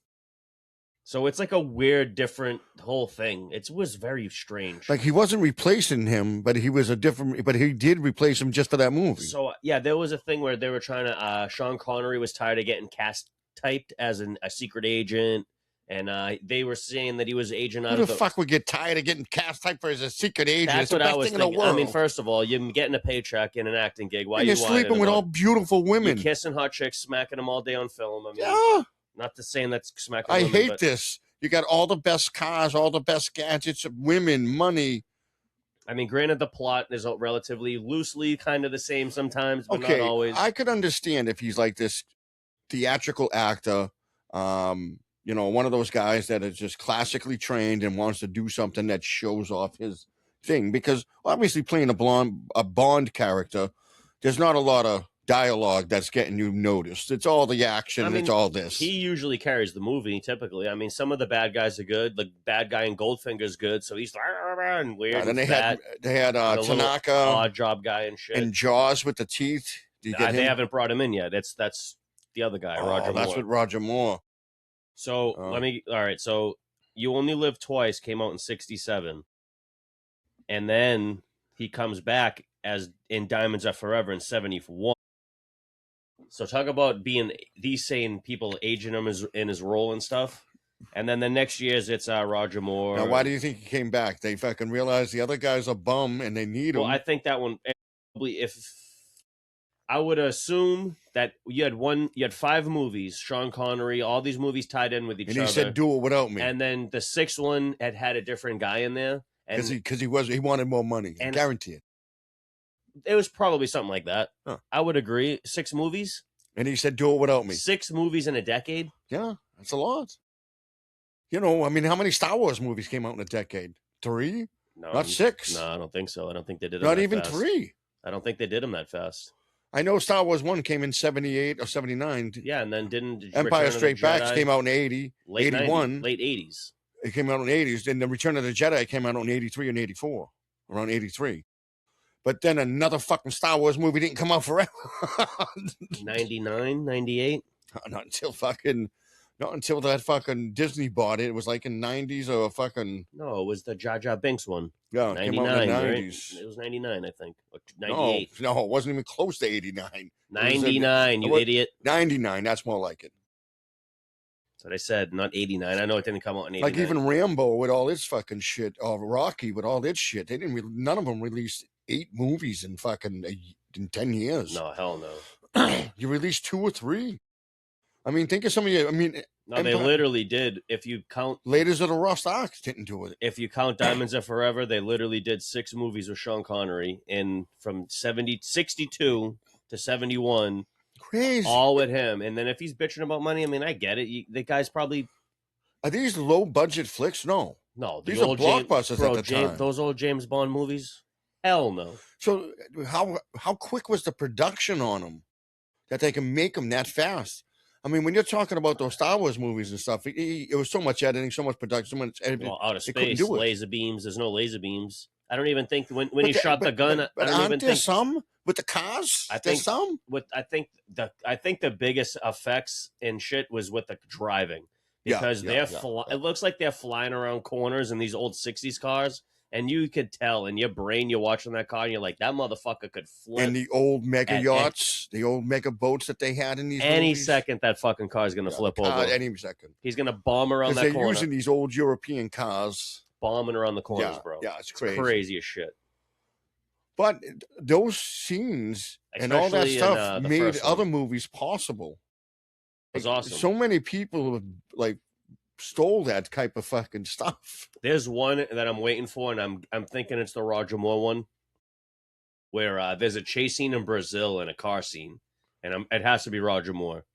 So it's like a weird, different whole thing. It was very strange. Like he wasn't replacing him, but he was but he did replace him just for that movie. So yeah, there was a thing where they were trying to. Sean Connery was tired of getting cast typed as a secret agent, and they were saying that he was agent out Who of the fuck would get tired of getting cast type for as a secret agent? That's it's the what best I was thing thinking. in the world. I mean, first of all, you're getting a paycheck in an acting gig. Why and are you're you sleeping with all beautiful women, you're kissing hot chicks, smacking them all day on film? I mean, yeah. Not to saying that's smacking. I women, hate but this. You got all the best cars, all the best gadgets, women, money. I mean, granted, the plot is relatively loosely kind of the same sometimes, but Okay, not always. I could understand if he's like this theatrical actor, one of those guys that is just classically trained and wants to do something that shows off his thing. Because obviously playing a Bond character, there's not a lot of dialogue that's getting you noticed. It's all the action. It's all this. He usually carries the movie, typically. I mean, some of the bad guys are good. The bad guy in Goldfinger's good, so he's and weird. And and they fat, had Tanaka, odd job guy and shit, and Jaws with the teeth. They haven't brought him in yet. That's the other guy, Roger Moore. That's with Roger Moore. So all right. So You Only Live Twice came out in '67, and then he comes back as in Diamonds Are Forever in '71. So talk about being these sane people aging him in his role and stuff. And then the next year's it's Roger Moore. Now, why do you think he came back? They fucking realized the other guy's a bum and they need him. Well, I think that one probably, if I would assume that you had 5 movies, Sean Connery, all these movies tied in with each other. And he said, "Do it without me." And then the 6th one had a different guy in there. Because he wanted more money. I guarantee it. It was probably something like that. Huh. I would agree. 6 movies. And he said, "Do it without me." 6 movies in a decade? Yeah, that's a lot. I mean, how many Star Wars movies came out in a decade? 3? No, not 6. No, I don't think so. I don't think they did them not that even fast. 3. I don't think they did them that fast. I know Star Wars 1 came in 78 or 79. Yeah, and then didn't Empire Strikes Back came out in 80, late 81. 90s, late 80s. It came out in the 80s. Then the Return of the Jedi came out in 83 and 84, around 83. But then another fucking Star Wars movie didn't come out forever. 99, 98? Not until that fucking Disney bought it. It was like in 90s or fucking... No, it was the Jar Jar Binks one. Yeah, 99, came out in the 90s. Right? It was 99, I think. Or 98. No, it wasn't even close to 89. 99, you idiot. 99, that's more like it. That's what I said, not 89. I know it didn't come out in 89. Like even Rambo with all its fucking shit, or Rocky with all its shit, none of them released 8 movies in fucking in 10 years. No, hell no. You released 2 or 3. I mean, think of some of you. I mean, no, they literally did. If you count Ladies of the Lost Ark didn't do it. If you count Diamonds Are Forever, they literally did 6 movies with Sean Connery from 62 to 71. Crazy. All with him. And then if he's bitching about money, I mean, I get it. The guy's probably... Are these low budget flicks? No. These are blockbusters at the time. Those old James Bond movies? Hell no. So how quick was the production on them that they can make them that fast? I mean, when you're talking about those Star Wars movies and stuff, it was so much editing, so much production, so much editing. Well, out of space, laser beams. There's no laser beams. I don't even think when he shot the gun. But aren't there some with the cars? I think there's some. I think the biggest effects and shit was with the driving because it looks like they're flying around corners in these old '60s cars. And you could tell in your brain, you're watching that car, and you're like, that motherfucker could flip. And the old mega yachts, the old mega boats that they had in these movies. Second, that fucking car is going to flip over. Any second. He's going to bomb around that corner. They're using these old European cars. Bombing around the corners, bro. Yeah, it's crazy. Crazy as shit. But those scenes and all that stuff made other movies possible. It was awesome. So many people stole that type of fucking stuff. There's one that I'm waiting for, and I'm thinking it's the Roger Moore one, where there's a chase scene in Brazil and a car scene, and it has to be Roger Moore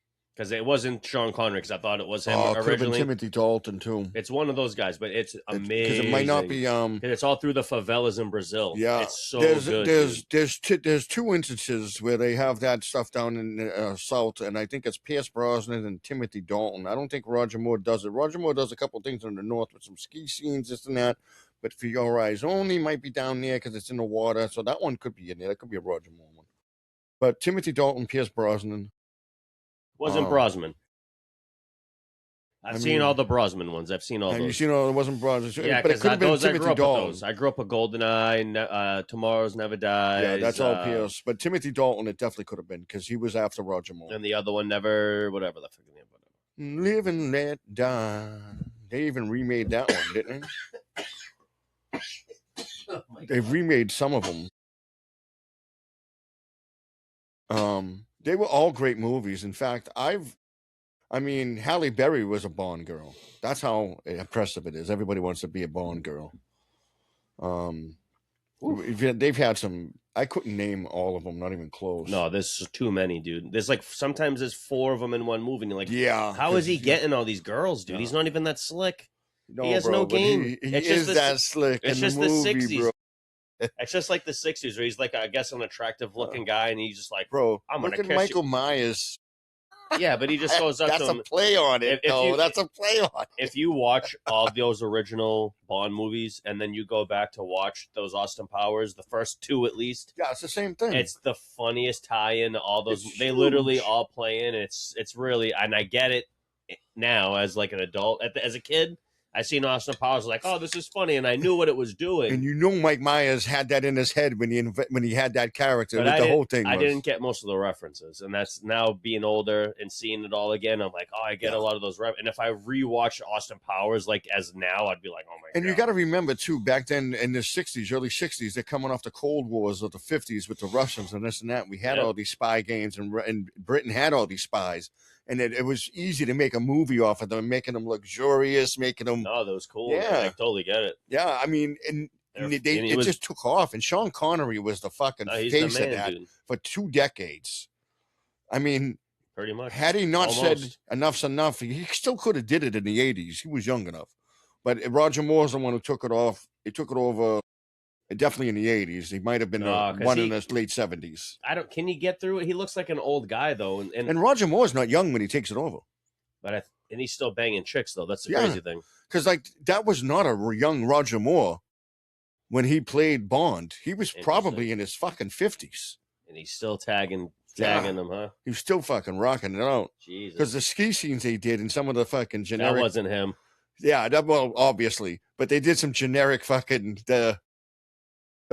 because it wasn't Sean Connery. Because I thought it was him Could have been originally. Timothy Dalton too. It's one of those guys, but it's amazing. Because it might not be. It's all through the favelas in Brazil. Yeah, it's so good. There's two instances where they have that stuff down in South, and I think it's Pierce Brosnan and Timothy Dalton. I don't think Roger Moore does it. Roger Moore does a couple things in the North with some ski scenes, this and that. But For Your Eyes Only might be down there because it's in the water, so that one could be in there. That could be a Roger Moore one. But Timothy Dalton, Pierce Brosnan. Wasn't Brosnan. I've seen all the Brosnan ones. I've seen all those. You seen all? It wasn't Brosnan. Yeah, but it could have been those, Timothy Dalton. I grew up with GoldenEye, Tomorrow's Never Dies. Yeah, that's all Pierce. But Timothy Dalton, it definitely could have been because he was after Roger Moore. And the other one, Never, whatever the fuck name. Live and Let Die. They even remade that one, didn't they? Oh They've remade some of them. They were all great movies. In fact, Halle Berry was a Bond girl. That's how impressive it is. Everybody wants to be a Bond girl. They've had some. I couldn't name all of them. Not even close. No, there's too many, dude. There's sometimes there's 4 of them in one movie, and you're like, yeah, how is he getting all these girls, dude? Yeah. He's not even that slick. No, he has no game. He is that slick. It's just the movie, the 60s. bro. It's just like the 60s where he's like, I guess, an attractive looking guy, and he's just like, bro, I'm look gonna at Michael Myers. Yeah, but he just goes up That's to him. a play on it. That's a play on it. If you watch all those original Bond movies and then you go back to watch those Austin Powers, the first 2 at least. Yeah, it's the same thing. It's the funniest tie-in to all those. It's they huge. literally all play in. It's really, and I get it now as like an adult. As a kid, I seen Austin Powers like, oh, this is funny, and I knew what it was doing. And you know Mike Myers had that in his head when he had that character. But The whole thing. I didn't get most of the references, and that's now being older and seeing it all again. I'm like, oh, I get a lot of those references. And if I rewatch Austin Powers like as now, I'd be like, oh my god. And you got to remember too, back then in the '60s, early '60s, they're coming off the Cold Wars of the '50s with the Russians and this and that. We had all these spy games, and Britain had all these spies. And it was easy to make a movie off of them, making them luxurious, making them. No, that was cool. Yeah, I totally get it. Yeah, I mean, it just took off, and Sean Connery was the fucking face of that for 2 decades. I mean, pretty much. Had he not said enough's enough, he still could have did it in the '80s. He was young enough, but Roger Moore's the one who took it off. He took it over. Definitely in the '80s. He might have been one in the late '70s. Can you get through it? He looks like an old guy though, and Roger Moore's not young when he takes it over. But and he's still banging chicks though. That's the crazy thing. Because that was not a young Roger Moore when he played Bond. He was probably in his fucking 50s. And he's still tagging them, huh? He was still fucking rocking it out. Jesus. Because the ski scenes they did and some of the fucking generic. That wasn't him. Yeah, well, obviously, but they did some generic fucking the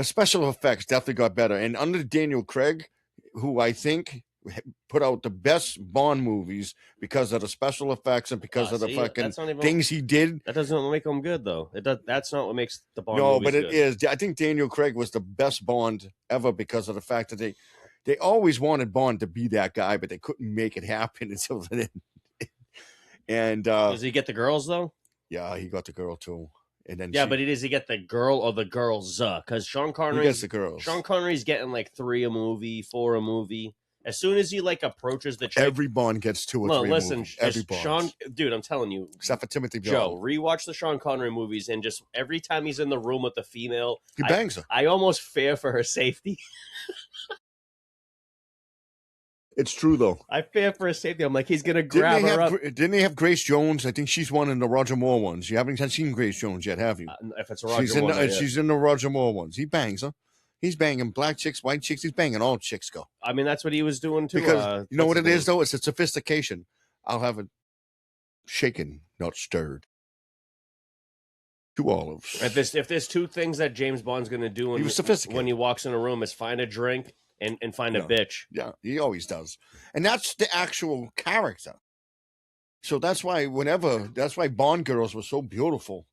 special effects definitely got better. And under Daniel Craig, who I think put out the best Bond movies because of the special effects and because of the fucking things he did. That doesn't make them good, though. That's not what makes the Bond movies good. No, but it is. I think Daniel Craig was the best Bond ever because of the fact that they always wanted Bond to be that guy, but they couldn't make it happen until then. And does he get the girls, though? Yeah, he got the girl, too. And then but does he get the girl or the girls? Because Sean Connery gets the girls. Sean Connery's getting like 3 a movie, 4 a movie. As soon as he like approaches the chick, every Bond gets 2 or 3. Listen, every Bond. Dude, I'm telling you, except for Timothy Joe, rewatch the Sean Connery movies, and just every time he's in the room with the female, he bangs her. I almost fear for her safety. It's true though. I fear for her safety. I'm like, he's gonna grab her up. Didn't they have Grace Jones? I think she's one in the Roger Moore ones. You haven't seen Grace Jones yet, have you? If it's a Roger Moore, she's in the Roger Moore ones. He bangs her. He's banging black chicks, white chicks. He's banging all chicks. Go. I mean, that's what he was doing too. Because you know what it is though? It's a sophistication. I'll have it shaken, not stirred. 2 olives. If there's 2 things that James Bond's gonna do when he walks in a room is find a drink and find a bitch. Yeah, he always does. And that's the actual character. So that's why Bond girls were so beautiful.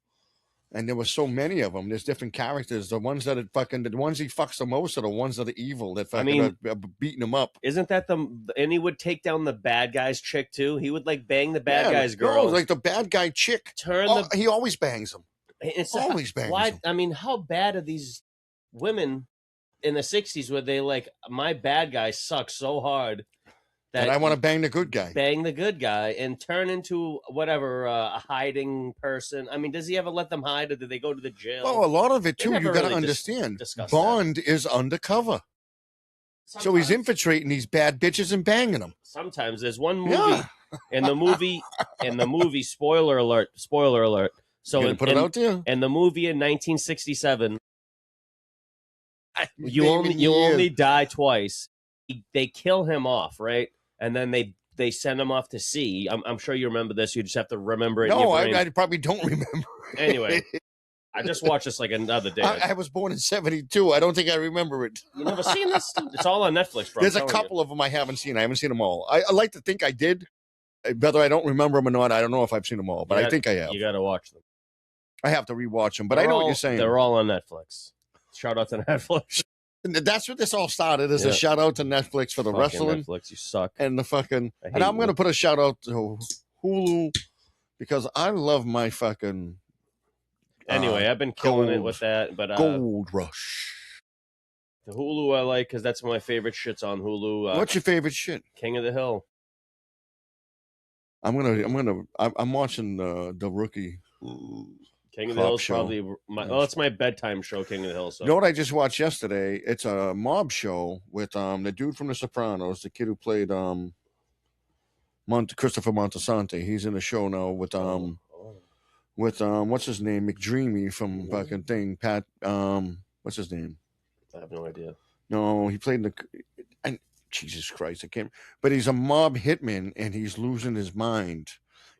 And there were so many of them. There's different characters. The ones he fucks the most are the ones that are evil that fucking are beating him up. Isn't that and he would take down the bad guy's chick too? He would like bang the bad guy's girl. No, like the bad guy chick. He always bangs them. Always bangs them. I mean, how bad are these women in the 60s where they like, my bad guy sucks so hard And I want to bang the good guy. Bang the good guy and turn into whatever a hiding person. I mean, does he ever let them hide, or do they go to the jail? Well, a lot of it They too. never You got to really understand. discuss Bond is undercover, so he's infiltrating these bad bitches and banging them. Sometimes there's one movie in the movie. Spoiler alert! Spoiler alert! So put it out there. In the movie in 1967, you only die twice. They kill him off, right? And then they send him off to sea. I'm sure you remember this. You just have to remember it. No, I probably don't remember. Anyway, I just watched this like another day. I was born in 72. I don't think I remember it. You never seen this? It's all on Netflix, bro. There's a couple of them I haven't seen. I haven't seen them all. I like to think I did. Whether I don't remember them or not, I don't know if I've seen them all, but I think I have. You got to watch them. I have to rewatch them, but I know what you're saying. They're all on Netflix. Shout out to Netflix. And that's what this all started as a shout out to Netflix for the wrestling. Netflix, you suck. And the fucking, and I'm going to put a shout out to Hulu because I love my fucking. Anyway, I've been killing it with that, but Gold Rush. The Hulu I like because that's my favorite shit's on Hulu. What's your favorite shit? King of the Hill. I'm watching the Rookie. King of the Hill is probably it's my bedtime show, King of the Hill. So. You know what I just watched yesterday? It's a mob show with the dude from The Sopranos, the kid who played Christopher Montesanti. He's in the show now with what's his name, McDreamy from fucking thing. Pat, what's his name? I have no idea. No, he played and Jesus Christ, I can't. But he's a mob hitman, and he's losing his mind.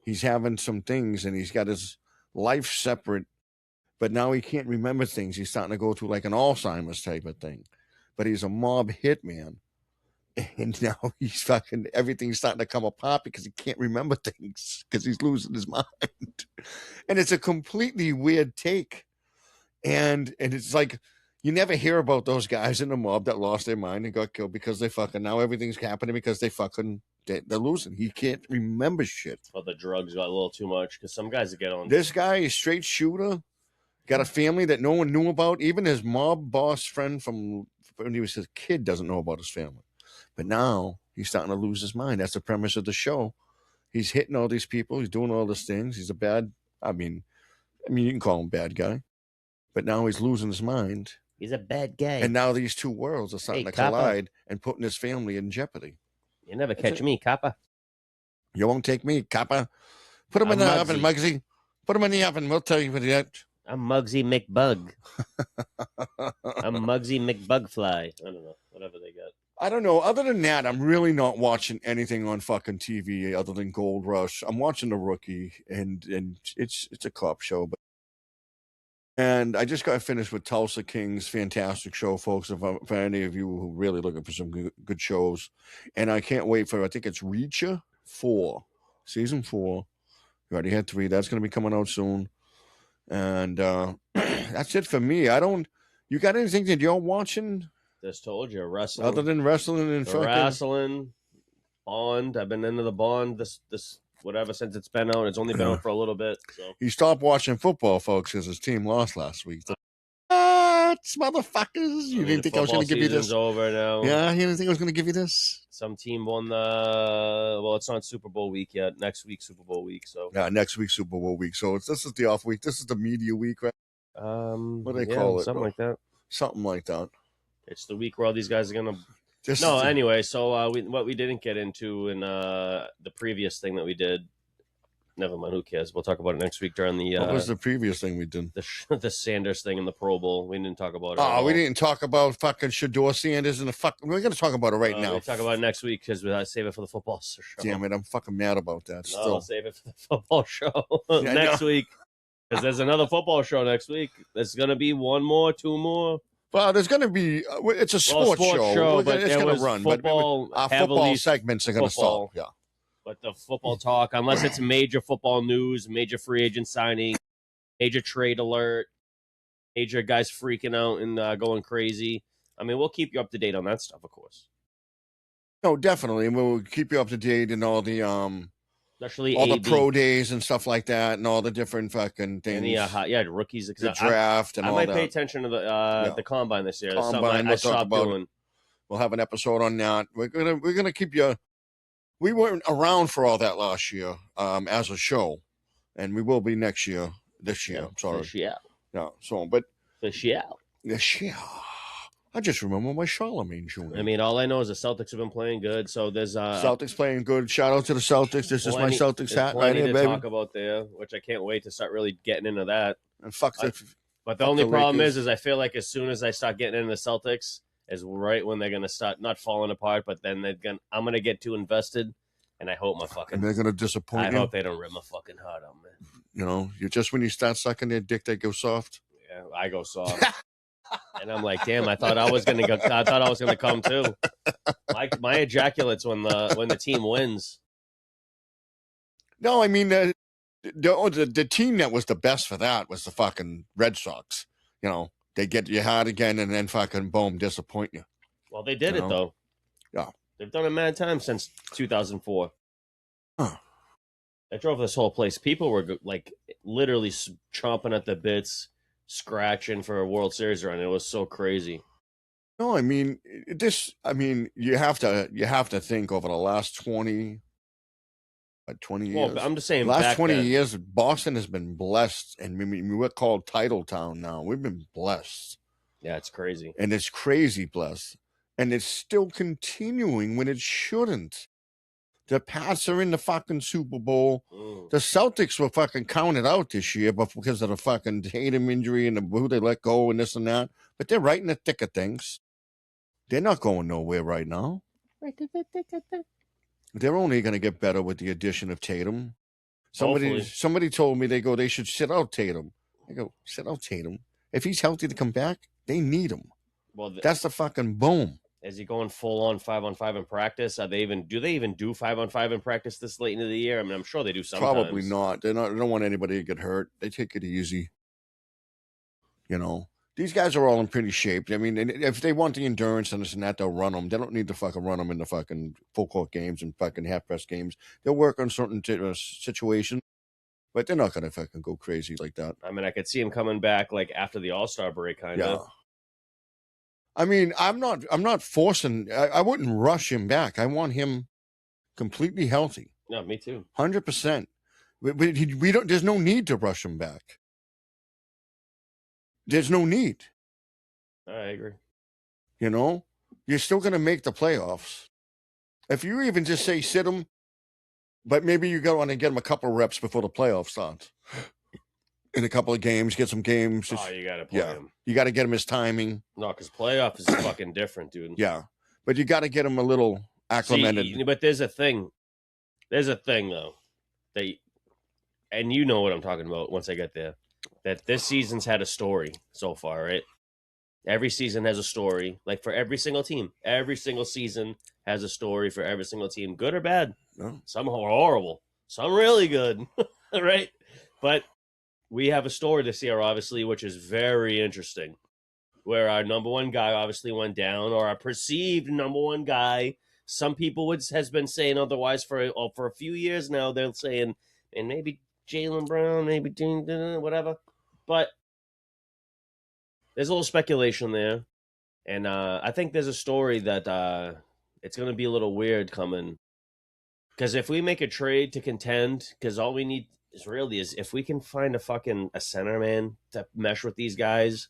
He's having some things, and he's got his life separate, but now he can't remember things. He's starting to go through like an Alzheimer's type of thing. But he's a mob hitman, and now he's fucking everything's starting to come apart because he can't remember things because he's losing his mind. And it's a completely weird take, and it's like you never hear about those guys in the mob that lost their mind and got killed because they fucking now everything's happening because they're losing. He can't remember shit. Well, the drugs got a little too much because some guys that get on. This guy is straight shooter, got a family that no one knew about. Even his mob boss friend from when he was a kid doesn't know about his family. But now he's starting to lose his mind. That's the premise of the show. He's hitting all these people. He's doing all these things. He's a bad, I mean, you can call him bad guy. But now he's losing his mind. He's a bad guy. And now these two worlds are starting to collide and putting his family in jeopardy. You never catch me, Kappa. You won't take me, Kappa. Put him in the oven, Muggsy. Put him in the oven. We'll tell you what that. I'm Muggsy McBug. I'm Muggsy McBugfly. I don't know. Whatever they got. I don't know. Other than that, I'm really not watching anything on fucking TV other than Gold Rush. I'm watching The Rookie, and it's a cop show, and I just got finished with Tulsa King's fantastic show, folks. For any of you who are really looking for some good shows, and I can't wait for, I think it's Reacher 4, season 4. We already had 3. That's going to be coming out soon, and that's it for me. You got anything that you're watching? Just told you, wrestling. Other than wrestling and fucking wrestling, Bond. I've been into the Bond this whatever since it's been out. It's only been out for a little bit. So he stopped watching football, folks, because his team lost last week. What, motherfuckers? You didn't think I was going to give you this? Over now. Yeah, you didn't think I was going to give you this? Some team won it's not Super Bowl week yet. Next week, Super Bowl week. So yeah, next week, Super Bowl week. So this is the off week. This is the media week, right? What do they call it? Something like that. Something like that. It's the week where all these guys are going to... Anyway, so what we didn't get into in the previous thing that we did, never mind, who cares? We'll talk about it next week during the... what was the previous thing we did? The Sanders thing in the Pro Bowl. We didn't talk about it. Oh, we didn't talk about fucking Shador Sanders and we're going to talk about it right now. We'll talk about it next week because we'll save it for the football show. Damn it, I'm fucking mad about that. I'll save it for the football show next week because there's another football show next week. There's going to be 1 more, 2 more. Well, there's going to be. It's a sports show. But it's going to run. Football, but our football segments are going to stop. Yeah. But the football talk, unless it's major football news, major free agent signing, major trade alert, major guys freaking out and going crazy. I mean, we'll keep you up to date on that stuff, of course. No, definitely, and we'll keep you up to date in all the especially all the pro days and stuff like that, and all the different fucking things. And rookies, the draft, and all that. I might pay attention to the combine this year. Combine, I stopped doing. We'll have an episode on that. We're gonna keep you we weren't around for all that last year as a show, and we will be next year. This year, sorry. Fish out. Yeah. So, but Fish out. this year, I just remember my Charlemagne Jr. I mean, all I know is the Celtics have been playing good. So there's Celtics playing good. Shout out to the Celtics. This is my Celtics hat right here, to baby. talk about there, which I can't wait to start really getting into that. And fuck the. But the only problem is I feel like as soon as I start getting into the Celtics, is right when they're gonna start not falling apart, but then I'm gonna get too invested, and I hope my fucking. And they're gonna disappoint you. I hope they don't rip my fucking heart out, man. You know, you just when you start sucking their dick, they go soft. Yeah, I go soft, and I'm like, damn, I thought I was gonna go. I thought I was gonna come too. My ejaculates when the team wins. No, I mean the team that was the best for that was the fucking Red Sox. You know, they get you hard again and then fucking boom, disappoint you. Well, they did it though. Yeah, they've done it mad times since 2004. Huh. I drove this whole place. People were like literally chomping at the bits, scratching for a World Series run. It was so crazy. No, I mean you have to think over the last 20 years. Well, I'm just saying. Last 20 years, Boston has been blessed, and we're called Title Town now. We've been blessed. Yeah, it's crazy, and it's crazy blessed, and it's still continuing when it shouldn't. The Pats are in the fucking Super Bowl. The Celtics were fucking counted out this year, but because of the fucking Tatum injury and who they let go and this and that. But they're right in the thick of things. They're not going nowhere right now. They're only going to get better with the addition of Tatum. Somebody told me they should sit out Tatum. I go, sit out Tatum. If he's healthy to come back, they need him. Well, that's the fucking boom. Is he going full on 5-on-5 in practice? Do they even do 5-on-5 in practice this late into the year? I mean, I'm sure they do sometimes. Probably not. They don't want anybody to get hurt. They take it easy. You know, these guys are all in pretty shape. I mean, if they want the endurance and this and that, they'll run them. They don't need to fucking run them in the fucking full court games and fucking half press games. They'll work on certain situations, but they're not going to fucking go crazy like that. I mean, I could see him coming back like after the All-Star break, kind of. Yeah. I mean, I'm not forcing. I wouldn't rush him back. I want him completely healthy. No, me too. 100%. But we don't. There's no need to rush him back. There's no need. I agree. You know, you're still going to make the playoffs. If you even just say sit him, but maybe you go on and get him a couple of reps before the playoffs start. In a couple of games, get some games. Oh, you got to play him. You got to get him his timing. No, because playoff is fucking different, dude. Yeah, but you got to get him a little acclimated. See, but there's a thing. There's a thing, though. And you know what I'm talking about once I get there. That this season's had a story so far, right? Every season has a story. Like for every single team. Every single season has a story for every single team. Good or bad. No. Some are horrible. Some really good. Right? But we have a story this year, obviously, which is very interesting. Where our number one guy obviously went down, or our perceived number one guy. Some people has been saying otherwise for a few years now. They're saying, and maybe Jaylen Brown, maybe whatever. But there's a little speculation there. And I think there's a story that it's going to be a little weird coming. Because if we make a trade to contend, because all we need is if we can find a center, man, to mesh with these guys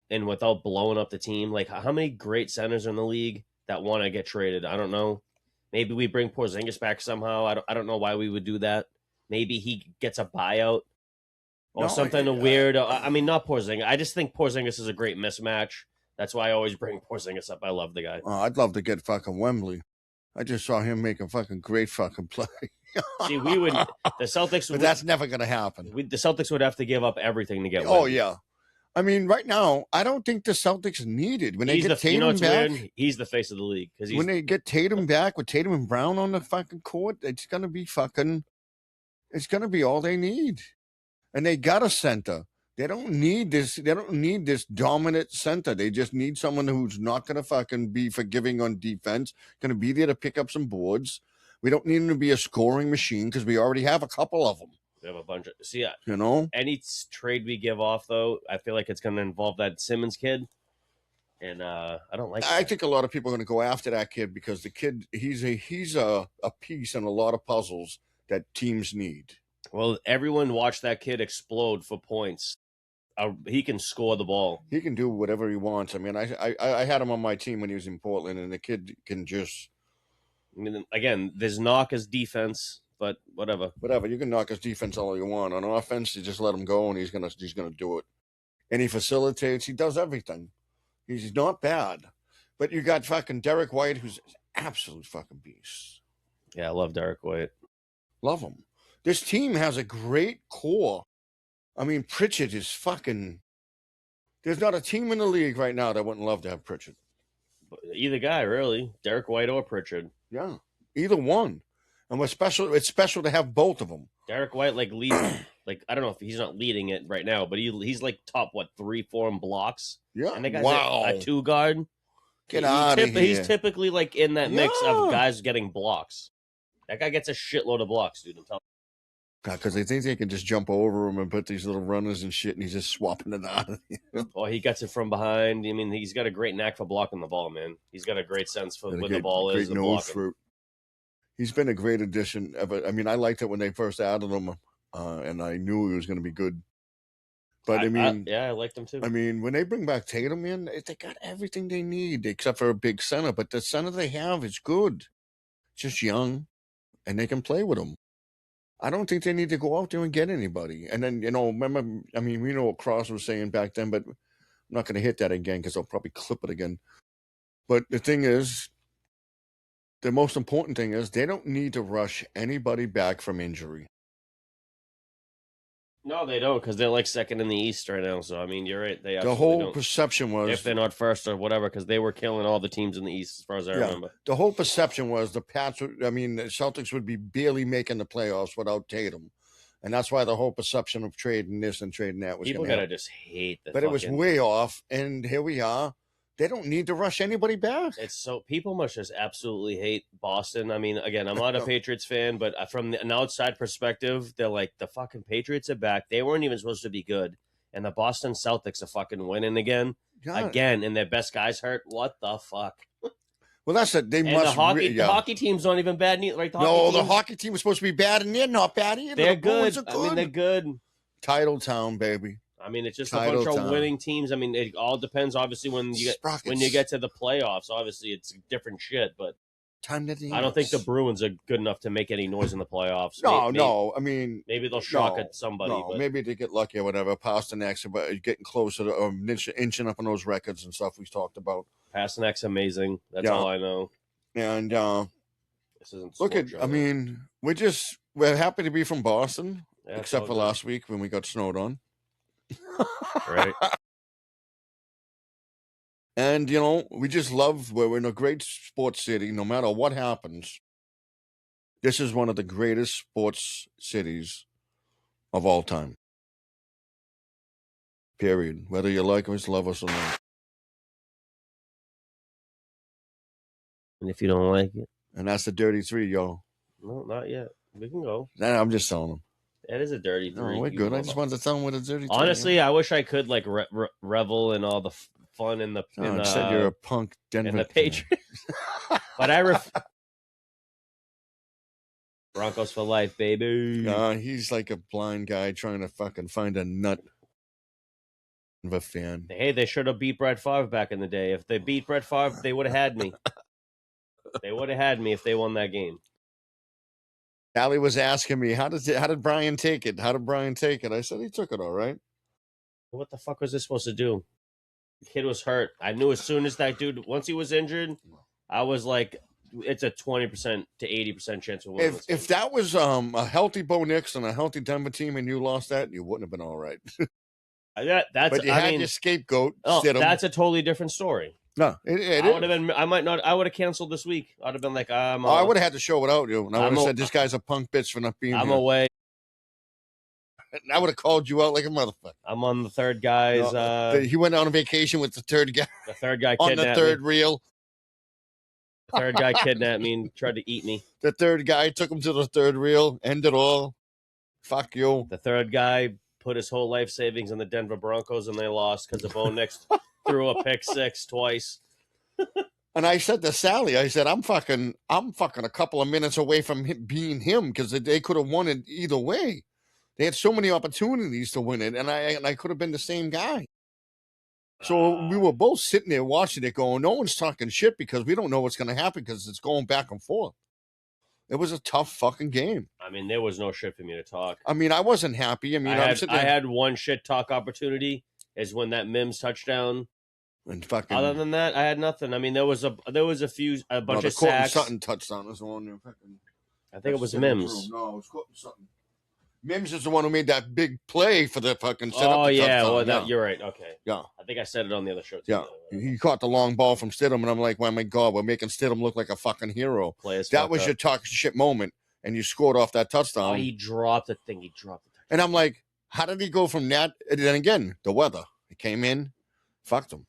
and without blowing up the team. Like, how many great centers are in the league that want to get traded? I don't know. Maybe we bring Porzingis back somehow. I don't know why we would do that. Maybe he gets a buyout or something weird. I mean, not Porzingis. I just think Porzingis is a great mismatch. That's why I always bring Porzingis up. I love the guy. I'd love to get fucking Wembley. I just saw him make a fucking great fucking play. See, the Celtics... But that's never going to happen. The Celtics would have to give up everything to get Wembley. Oh, yeah. I mean, right now, I don't think the Celtics need it. When they get Tatum back... Weird? He's the face of the league. When they get Tatum back with Tatum and Brown on the fucking court, it's going to be fucking... It's going to be all they need. And they got a center. They don't need this. They don't need this dominant center. They just need someone who's not going to fucking be forgiving on defense, going to be there to pick up some boards. We don't need him to be a scoring machine because we already have a couple of them. We have a bunch of... See, you know? Any trade we give off, though, I feel like it's going to involve that Simmons kid. and I don't like. I that. think a lot of people are going to go after that kid because the kid he's a piece in a lot of puzzles that teams need. Well, everyone watched that kid explode for points. He can score the ball. He can do whatever he wants. I mean, I had him on my team when he was in Portland, and the kid can just. I mean, again, there's knock his defense, but whatever. Whatever, you can knock his defense all you want. On offense, you just let him go, and he's gonna do it. And he facilitates. He does everything. He's not bad. But you got fucking Derek White, who's an absolute fucking beast. Yeah, I love Derek White. Love him. This team has a great core. I mean, Pritchard is fucking. There's not a team in the league right now that wouldn't love to have Pritchard. Either guy, really. Derek White or Pritchard. Yeah, either one. And what's special? It's special to have both of them. Derek White leads. I don't know if he's not leading it right now, but he's like top 3-4 in blocks. Yeah, and that guy's a 2-guard. Get out of here. He's typically like in that mix of guys getting blocks. That guy gets a shitload of blocks, dude. I'm telling you. Because they think they can just jump over him and put these little runners and shit, and he's just swapping it out. Oh, he gets it from behind. I mean, he's got a great knack for blocking the ball, man. He's got a great sense for when the ball is. Great nose fruit. He's been a great addition. I mean, I liked it when they first added him, and I knew he was going to be good. But I mean, I liked him too. I mean, when they bring back Tatum in, they got everything they need except for a big center. But the center they have is good, just young, and they can play with him. I don't think they need to go out there and get anybody. And then remember, I mean, we know what Cross was saying back then, but I'm not going to hit that again because I'll probably clip it again. But the thing is, the most important thing is they don't need to rush anybody back from injury. No, they don't, because they're like second in the East right now. So, I mean, you're right. The whole perception was... If they're not first or whatever, because they were killing all the teams in the East, as far as I remember. The whole perception was the Celtics would be barely making the playoffs without Tatum. And that's why the whole perception of trading this and trading that was... People got to just hate the But it was way off, and here we are. They don't need to rush anybody back. People must just absolutely hate Boston. I mean, again, I'm not a Patriots fan, but from an outside perspective, they're like, the fucking Patriots are back. They weren't even supposed to be good. And the Boston Celtics are fucking winning again. Again, and their best guys hurt. What the fuck? Well, that's it. The hockey team's not even bad. Right? The hockey team was supposed to be bad, and they're not bad either. They're good. I mean, they're good. Title town, baby. I mean, it's just a bunch of winning teams. I mean, it all depends, obviously, when you get to the playoffs. Obviously, it's different shit, but I don't think the Bruins are good enough to make any noise in the playoffs. No. I mean, maybe they'll shock at somebody. No, but maybe they get lucky or whatever. Pasternak's getting closer to inching up on those records and stuff we talked about. Pasternak's amazing. That's all I know. And this isn't. I mean, we're happy to be from Boston, except for last week when we got snowed on. Right. And we just love where we're in a great sports city. No matter what happens, this is one of the greatest sports cities of all time. Period. Whether you like us, love us, or not. And if you don't like it, and that's the dirty 3, y'all. No, not yet. We can go. Nah, I'm just telling them. That is a dirty 3. No, we're good. I just wanted to tell them what a dirty 3. Honestly, I wish I could like revel in all the fun in the. Said you're a punk Denver. In the Patriots. But Broncos for life, baby. He's like a blind guy trying to fucking find a nut of a fan. Hey, they should have beat Brett Favre back in the day. If they beat Brett Favre, they would have had me. They would have had me if they won that game. Allie was asking me, how did Brian take it? How did Brian take it? I said he took it all right. What the fuck was this supposed to do? The kid was hurt. I knew as soon as that dude, once he was injured, I was like, it's a 20% to 80% chance of winning. If that was a healthy Bo Nix and a healthy Denver team and you lost that, you wouldn't have been all right. But you had your scapegoat. That's a totally different story. No, I would have been. I might not. I would have canceled this week. I'd have been like, I would have had to show it out, and I would have said, "This guy's a punk bitch for not being here." I'm away. And I would have called you out like a motherfucker. I'm on the third guy's. He went on a vacation with the third guy. The third guy on the third me. reel. The third guy kidnapped me and tried to eat me. The third guy took him to the third reel. End it all. Fuck you. The third guy put his whole life savings in the Denver Broncos and they lost because of Bo Nix threw a pick six twice. And I said to Sally, I said, I'm fucking a couple of minutes away from being him because they could have won it either way. They had so many opportunities to win it, and I could have been the same guy. So we were both sitting there watching it going, no one's talking shit because we don't know what's going to happen because it's going back and forth. It was a tough fucking game. I mean, there was no shit for me to talk. I mean, I wasn't happy. I mean, I had one shit talk opportunity is when that Mims touchdown. And fucking. Other than that, I had nothing. I mean, there was a bunch of Courtland sacks. Sutton touchdown was the one. I think it was Mims. No, it was Courtland Sutton. Mims is the one who made that big play for the fucking setup. Oh yeah, well, you're right. Okay, yeah, I think I said it on the other show too. Yeah, he caught the long ball from Stidham, and I'm like, "Oh my god, we're making Stidham look like a fucking hero." That was your talk shit moment, and you scored off that touchdown. Oh, he dropped the thing. And I'm like, how did he go from that? And then again, the weather. He came in, fucked him.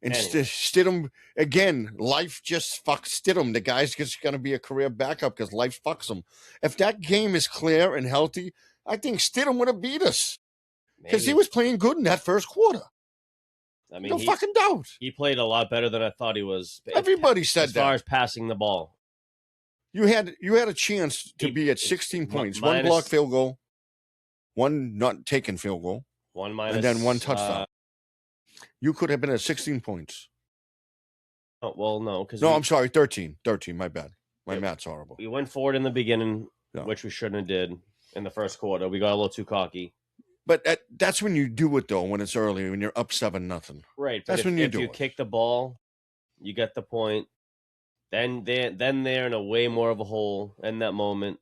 And anyway. Stidham, again, life just fucks Stidham. The guy's just going to be a career backup because life fucks him. If that game is clear and healthy, I think Stidham would have beat us. Because he was playing good in that first quarter. I mean, no fucking doubt. He played a lot better than I thought he was. Everybody said that. As far as passing the ball. You had a chance to be at 16 points. One blocked field goal, one not taken field goal. One minus. And then one touchdown. You could have been at 16 points. Oh, well, no. I'm sorry, 13. 13, my bad. My math's horrible. We went forward in the beginning, which we shouldn't have did in the first quarter. We got a little too cocky. But that's when you do it, though, when it's early, when you're up 7-0. Right. That's when you do it. If you kick the ball, you get the point. Then they're in a way more of a hole in that moment.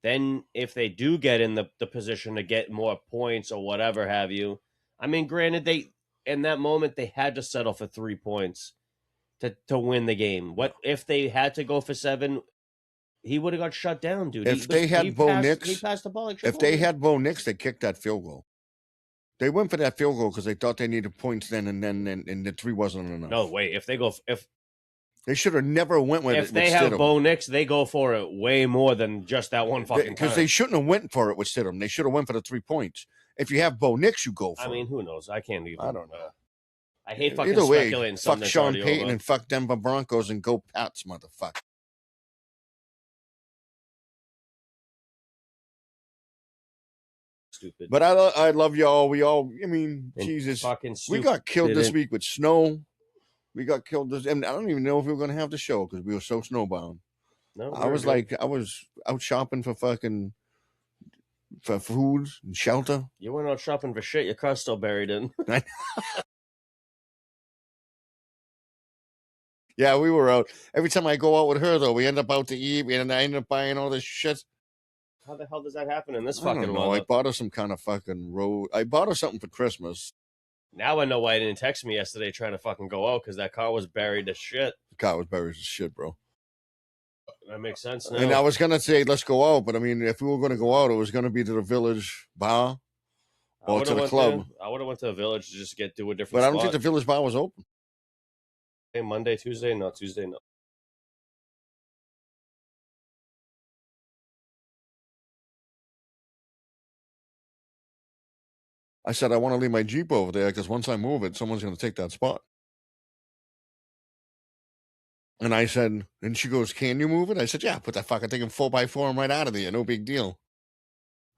Then if they do get in the position to get more points or whatever have you, I mean, granted, in that moment, they had to settle for 3 points to win the game. What if they had to go for 7? He would have got shut down, dude. If they had Bo Nix, he passed the ball. If they had Bo Nix, they kicked that field goal. They went for that field goal because they thought they needed points then, and the 3 wasn't enough. No, wait. If they should have never went with it. If they have Bo Nix, they go for it way more than just that one fucking time. Because they shouldn't have went for it with Stidham. They should have went for the 3 points. If you have Bo Nix, you go for it. I mean, who knows? I can't even. I don't know. I hate fucking Either way, speculating. Fuck Sean Payton and fuck Denver Broncos and go Pats, motherfucker. Stupid. But I love y'all. I mean, and Jesus. We got killed this week with snow. We got killed this, and I don't even know if we were going to have the show because we were so snowbound. No, I was out shopping for food and shelter. You went out shopping for shit. Your car's still buried in. Yeah, we were out. Every time I go out with her, though, we end up out to eat, and I end up buying all this shit. How the hell does that happen in this fucking weather? I bought her some kind of fucking road. I bought her something for Christmas. Now I know why you didn't text me yesterday trying to fucking go out because that car was buried as shit. The car was buried as shit, bro. That makes sense now. And I was going to say, let's go out. But, I mean, if we were going to go out, it was going to be to the Village Bar or to the club. I would have went to the Village to just do a different But spot. I don't think the Village Bar was open. Hey, Monday, Tuesday? No, Tuesday, no. I said, I want to leave my Jeep over there because once I move it, someone's going to take that spot. And I said, and she goes, can you move it? I said, yeah, put that fucking thing in 4x4 and right out of there. No big deal.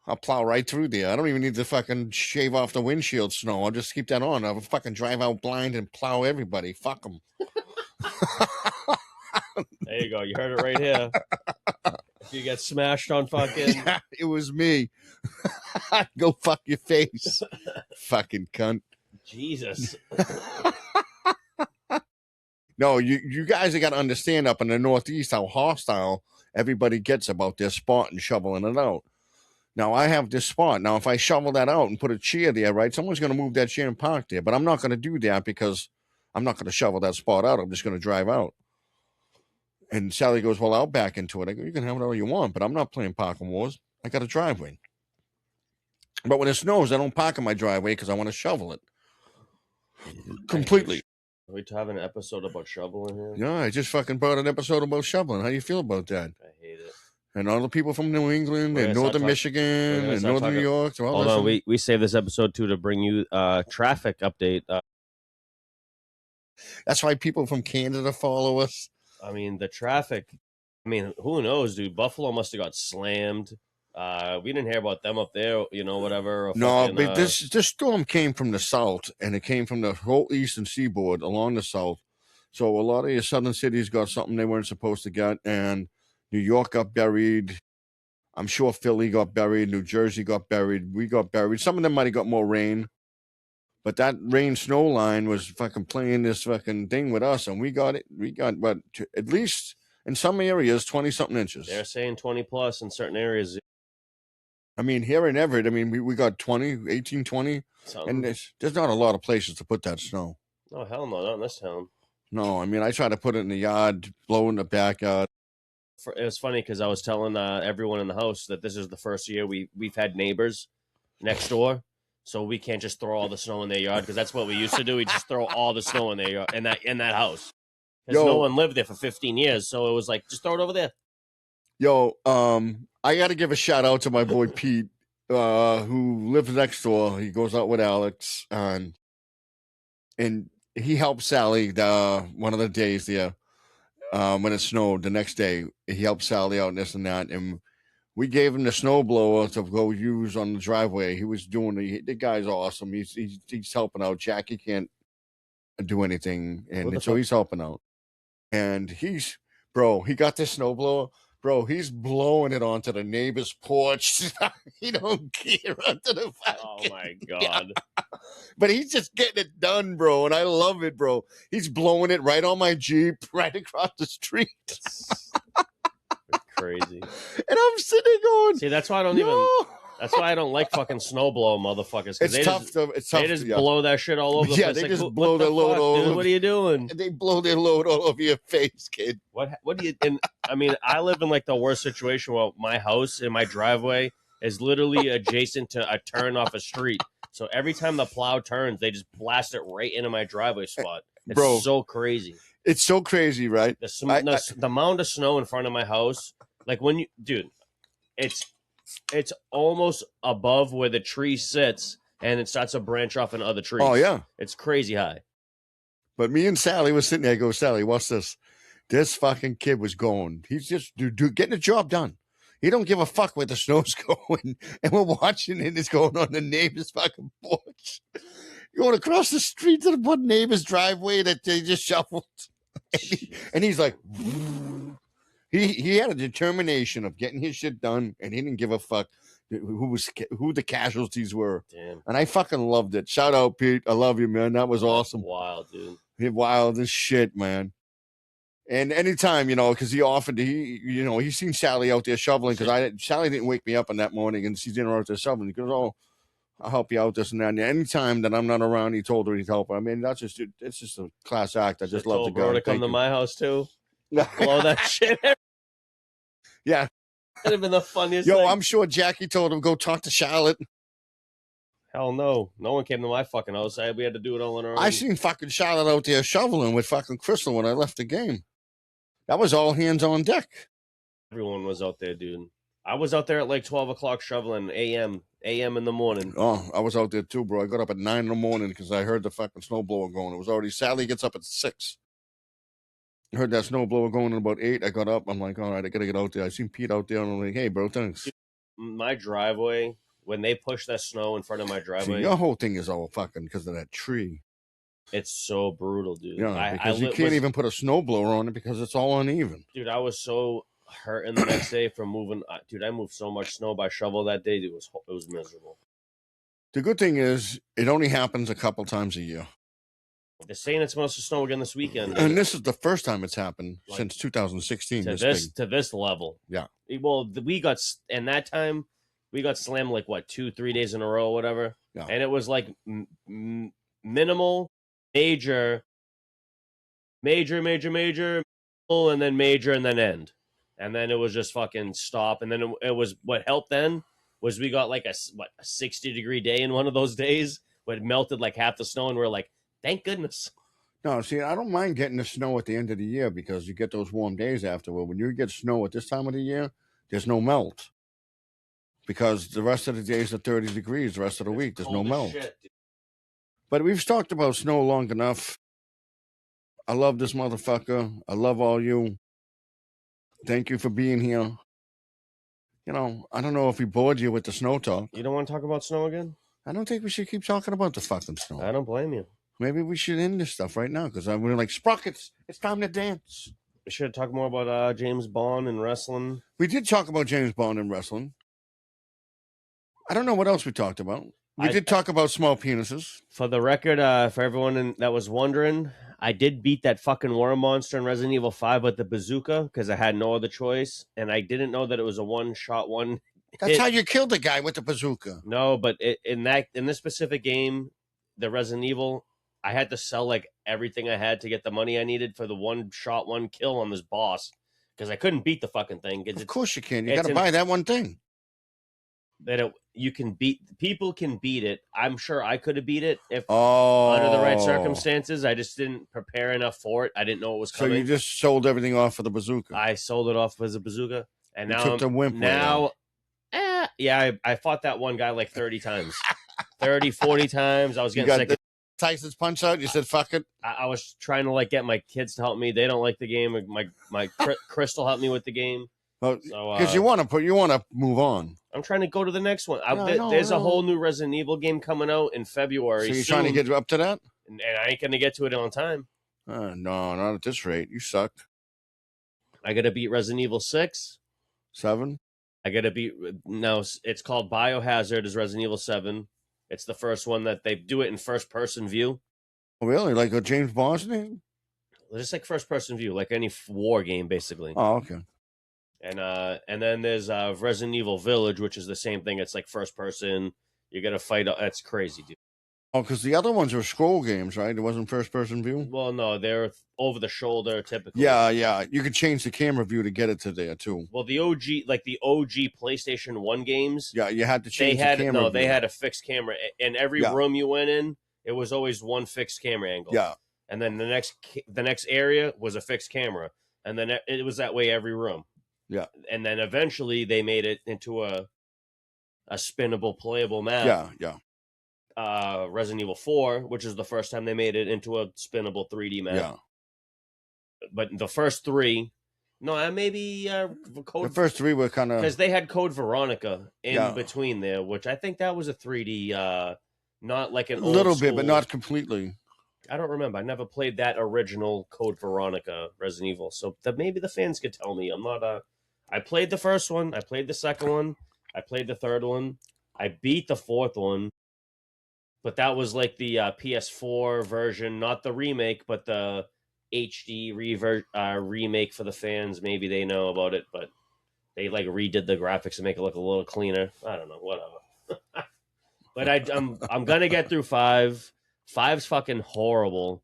I'll plow right through there. I don't even need to fucking shave off the windshield snow. I'll just keep that on. I'll fucking drive out blind and plow everybody. Fuck them. There you go. You heard it right here. If you get smashed on fucking... Yeah, it was me. Go fuck your face. Fucking cunt. Jesus. No, you guys have got to understand up in the Northeast how hostile everybody gets about their spot and shoveling it out. Now, I have this spot. Now, if I shovel that out and put a chair there, right, someone's going to move that chair and park there. But I'm not going to do that because I'm not going to shovel that spot out. I'm just going to drive out. And Sally goes, well, I'll back into it. I go, you can have it all you want, but I'm not playing parking wars. I got a driveway. But when it snows, I don't park in my driveway because I want to shovel it. Completely. Are we having an episode about shoveling here? Yeah, I just fucking brought an episode about shoveling. How do you feel about that? I hate it. And all the people from New England and Northern Michigan and Northern New York. Hold on, we saved this episode too to bring you a traffic update. That's why people from Canada follow us. I mean, the traffic. I mean, who knows, dude? Buffalo must have got slammed. We didn't hear about them up there, whatever. No, but this storm came from the south, and it came from the whole eastern seaboard along the south. So a lot of your southern cities got something they weren't supposed to get, and New York got buried. I'm sure Philly got buried. New Jersey got buried. We got buried. Some of them might have got more rain. But that rain snow line was fucking playing this fucking thing with us, and we got it. We got, what, at least in some areas, 20-something inches. They're saying 20 plus in certain areas. I mean, here in Everett, I mean, we got 20, 18, 20. Something. And there's not a lot of places to put that snow. Oh, hell no, not in this town. No, I mean, I try to put it in the yard, blow in the backyard. It was funny because I was telling everyone in the house that this is the first year we've had neighbors next door. So we can't just throw all the snow in their yard because that's what we used to do. We just throw all the snow in their yard in that house. Because no one lived there for 15 years, so it was like just throw it over there. Yo, I got to give a shout out to my boy Pete, who lives next door. He goes out with Alex, and he helped Sally one of the days there when it snowed. The next day, he helped Sally out and this and that, and we gave him the snowblower to go use on the driveway. He was doing the guy's awesome. He's helping out. Jackie can't do anything, and so he's helping out. And he got this snowblower. Bro, he's blowing it onto the neighbor's porch. He don't care onto the fucking. Oh my god! But he's just getting it done, bro, and I love it, bro. He's blowing it right on my Jeep, right across the street. Crazy. And I'm sitting going. See, that's why I don't even. That's why I don't like fucking snowblower motherfuckers. It's tough. They just blow that shit all over the place. Yeah, they just blow their load all over. What are you doing? They blow their load all over your face, kid. What do you? And I mean, I live in like the worst situation where my house and my driveway is literally adjacent to a turn off a street. So every time the plow turns, they just blast it right into my driveway spot. It's so crazy. It's so crazy, right? The amount of snow in front of my house, like dude, it's almost above where the tree sits, and it starts to branch off in other trees. Oh yeah, it's crazy high. But me and Sally was sitting there. I go, Sally, what's this? This fucking kid was going. He's just getting the job done. He don't give a fuck where the snow's going, and we're watching it. It's going on the neighbor's fucking porch, going across the street to the neighbor's driveway that they just shoveled. And he's like, he had a determination of getting his shit done, and he didn't give a fuck who the casualties were. Damn. And I fucking loved it. Shout out, Pete. I love you, man. That was awesome. Wild, dude. Wild as shit, man. And anytime, because he's seen Sally out there shoveling, because Sally didn't wake me up on that morning, and she's in out there shoveling. He goes, oh, I'll help you out, this and that. And anytime that I'm not around, he told her he'd help her. I mean, it's just a class act. I just love the guy. Bro to come to my house too. Blow that shit. Yeah. That'd have been the funniest thing. thing. I'm sure Jackie told him, go talk to Charlotte. Hell no. No one came to my fucking house. We had to do it all on our own. I seen fucking Charlotte out there shoveling with fucking Crystal when I left the game. That was all hands on deck. Everyone was out there, dude. I was out there at like 12 o'clock shoveling a.m. in the morning. Oh, I was out there too, bro. I got up at 9 in the morning because I heard the fucking snowblower going. It was already, Sally gets up at 6. I heard that snowblower going at about 8. I got up. I'm like, all right, I got to get out there. I seen Pete out there, and I'm like, hey, bro, thanks. My driveway, when they push that snow in front of my driveway. See, your whole thing is all fucking because of that tree. It's so brutal, dude. Yeah, because you can't even put a snowblower on it because it's all uneven. Dude, I was so hurting the next day from moving. Dude, I moved so much snow by shovel that day. It was miserable. The good thing is it only happens a couple times a year. They're saying it's supposed to snow again this weekend. And this is the first time it's happened since 2016. To this level. Yeah. Well, and that time, we got slammed like, 2-3 days in a row or whatever. Yeah. And it was like minimal, major, and then major, and then end. And then it was just fucking stop. And then it was, what helped then was we got like a 60-degree day in one of those days where it melted like half the snow, and we're like, thank goodness. No, see, I don't mind getting the snow at the end of the year because you get those warm days afterward. When you get snow at this time of the year, there's no melt. Because the rest of the days are 30 degrees, the rest of the week, there's no melt. But we've talked about snow long enough. I love this motherfucker. I love all you. Thank you for being here. You know, I don't know if we bored you with the snow talk. You don't want to talk about snow again? I don't think we should keep talking about the fucking snow. I don't blame you. Maybe we should end this stuff right now because we're like, Sprockets, it's time to dance. We should talk more about James Bond and wrestling. We did talk about James Bond and wrestling. I don't know what else we talked about. We did talk about small penises. For the record, for everyone that was wondering, I did beat that fucking worm monster in Resident Evil 5 with the bazooka because I had no other choice, and I didn't know that it was a one-shot one. That's how you killed the guy with the bazooka. No, but in this specific game, the Resident Evil, I had to sell like everything I had to get the money I needed for the one-shot, one kill on this boss because I couldn't beat the fucking thing. Of course you can. You got to buy that one thing. You can beat, people can beat it. I'm sure I could have beat it if under the right circumstances. I just didn't prepare enough for it. I didn't know it was coming. So you just sold everything off for the bazooka. I sold it off as a bazooka, and now took the wimp now. Yeah, I fought that one guy like 30 times, 30, 40 times. I was getting sick. Tyson's Punch Out. You said fuck it. I was trying to like get my kids to help me. They don't like the game. My Crystal helped me with the game. Well, because you want to move on. I'm trying to go to the next one. There's a whole new Resident Evil game coming out in February. So you're trying to get up to that? And I ain't gonna get to it on time. No, not at this rate. You suck. I gotta beat Resident Evil 6. 7. I gotta beat. No, it's called Biohazard. Is Resident Evil 7. It's the first one that they do it in first person view. Oh, really? Like a James Bond name? Just like first person view, like any war game, basically. Oh, okay. And then there's Resident Evil Village, which is the same thing. It's like first person. You got to fight. That's crazy, dude. Oh, because the other ones were scroll games, right? It wasn't first person view. Well, no, they're over the shoulder typically. Yeah. You could change the camera view to get it to there too. Well, the OG PlayStation 1 games. Yeah, you had to change the camera. No, they had a fixed camera. In every room you went in, it was always one fixed camera angle. Yeah. And then the next area was a fixed camera, and then it was that way every room. Yeah. And then eventually they made it into a spinnable, playable map. Yeah. Resident Evil 4, which is the first time they made it into a spinnable 3D map. Yeah. But the first 3, maybe the first 3 were kind of, because they had Code Veronica in between there, which I think that was a 3D, not like an little old bit, school. but not completely. I don't remember. I never played that original Code Veronica Resident Evil, so maybe the fans could tell me. I'm not I played the first one. I played the second one. I played the third one. I beat the fourth one, but that was like the PS4 version, not the remake, but the HD remake for the fans. Maybe they know about it, but they like redid the graphics to make it look a little cleaner. I don't know, whatever. But I'm gonna get through 5. 5's fucking horrible.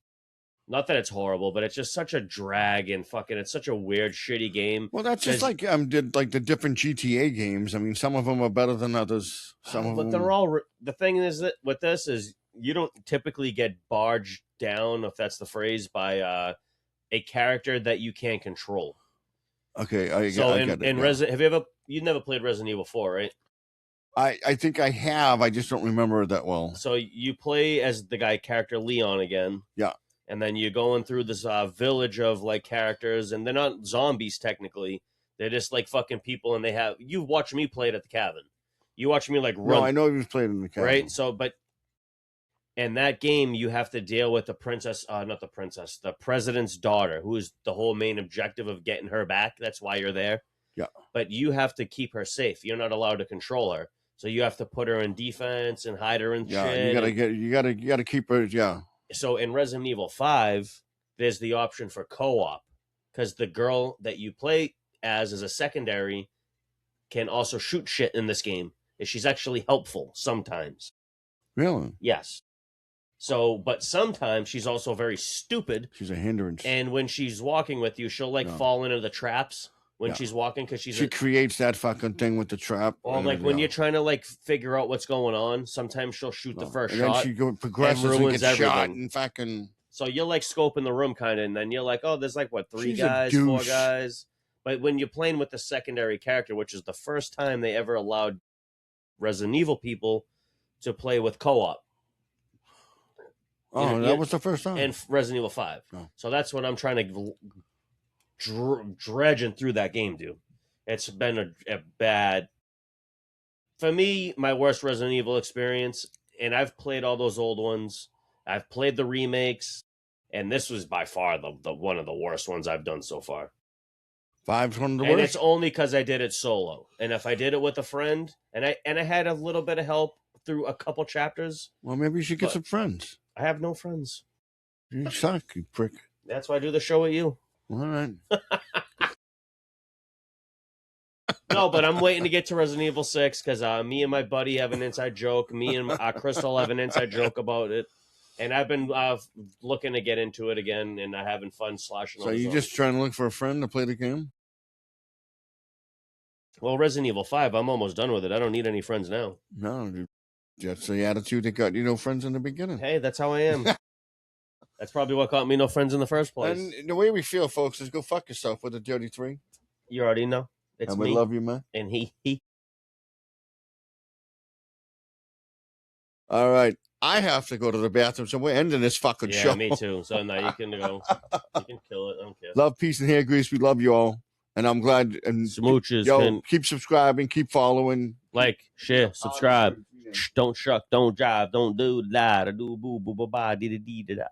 Not that it's horrible, but it's just such a drag and fucking. It's such a weird, shitty game. Well, that's just like did like the different GTA games. I mean, some of them are better than others. But they're all. The thing is that with this is you don't typically get barged down, if that's the phrase, by a character that you can't control. Okay, I get it. Have you never played Resident Evil 4, right? I think I have. I just don't remember it that well. So you play as the guy character Leon again. Yeah. And then you're going through this village of like characters, and they're not zombies technically. They're just like fucking people, and you watch me play it at the cabin. You watch me like run. No, I know you've played in the cabin. Right? So, but in that game, you have to deal with the president's daughter, who is the whole main objective of getting her back. That's why you're there. Yeah. But you have to keep her safe. You're not allowed to control her. So you have to put her in defense and hide her in shit. You gotta keep her. Yeah. So in Resident Evil 5, there's the option for co-op, because the girl that you play as a secondary can also shoot shit in this game. She's actually helpful sometimes. Really? Yes. So, but sometimes she's also very stupid. She's a hindrance. And when she's walking with you, she'll fall into the traps when she's walking, because she creates that fucking thing with the trap. Or when you're trying to figure out what's going on, sometimes she'll shoot the first shot. And then she progresses and gets everything. Shot and fucking. So you're scoping the room kind of, and then you're like, oh, there's 3 guys, 4 guys. But when you're playing with the secondary character, which is the first time they ever allowed Resident Evil people to play with co-op. Oh, that was the first time. And Resident Evil 5. Oh. So that's what I'm trying to dredging through that game, dude. It's been a bad... For me, my worst Resident Evil experience, and I've played all those old ones. I've played the remakes, and this was by far the one of the worst ones I've done so far. 5's one of the And worst? it's only because I did it solo. And if I did it with a friend, and I had a little bit of help through a couple chapters. Well, maybe you should get some friends. I have no friends. You suck, you prick. That's why I do the show with you. All right. No, but I'm waiting to get to Resident Evil 6 because me and my buddy have an inside joke. Me and Crystal have an inside joke about it. And I've been looking to get into it again and having fun slashing. So you just trying to look for a friend to play the game? Well, Resident Evil 5, I'm almost done with it. I don't need any friends now. No, that's the attitude that got you no friends in the beginning. Hey, that's how I am. That's probably what got me no friends in the first place. And the way we feel, folks, is go fuck yourself with a dirty 3. You already know. It's and me. we love you, man. And he. All right. I have to go to the bathroom, so we're ending this fucking show. Yeah, me too. So now you can go. You can kill it. I don't care. Love, peace, and hair grease. We love you all. And I'm glad. And Smooches. keep subscribing. Keep following. Like, share, subscribe. Don't shuck, don't jive, don't do da da do boo boo ba ba dee dee da da.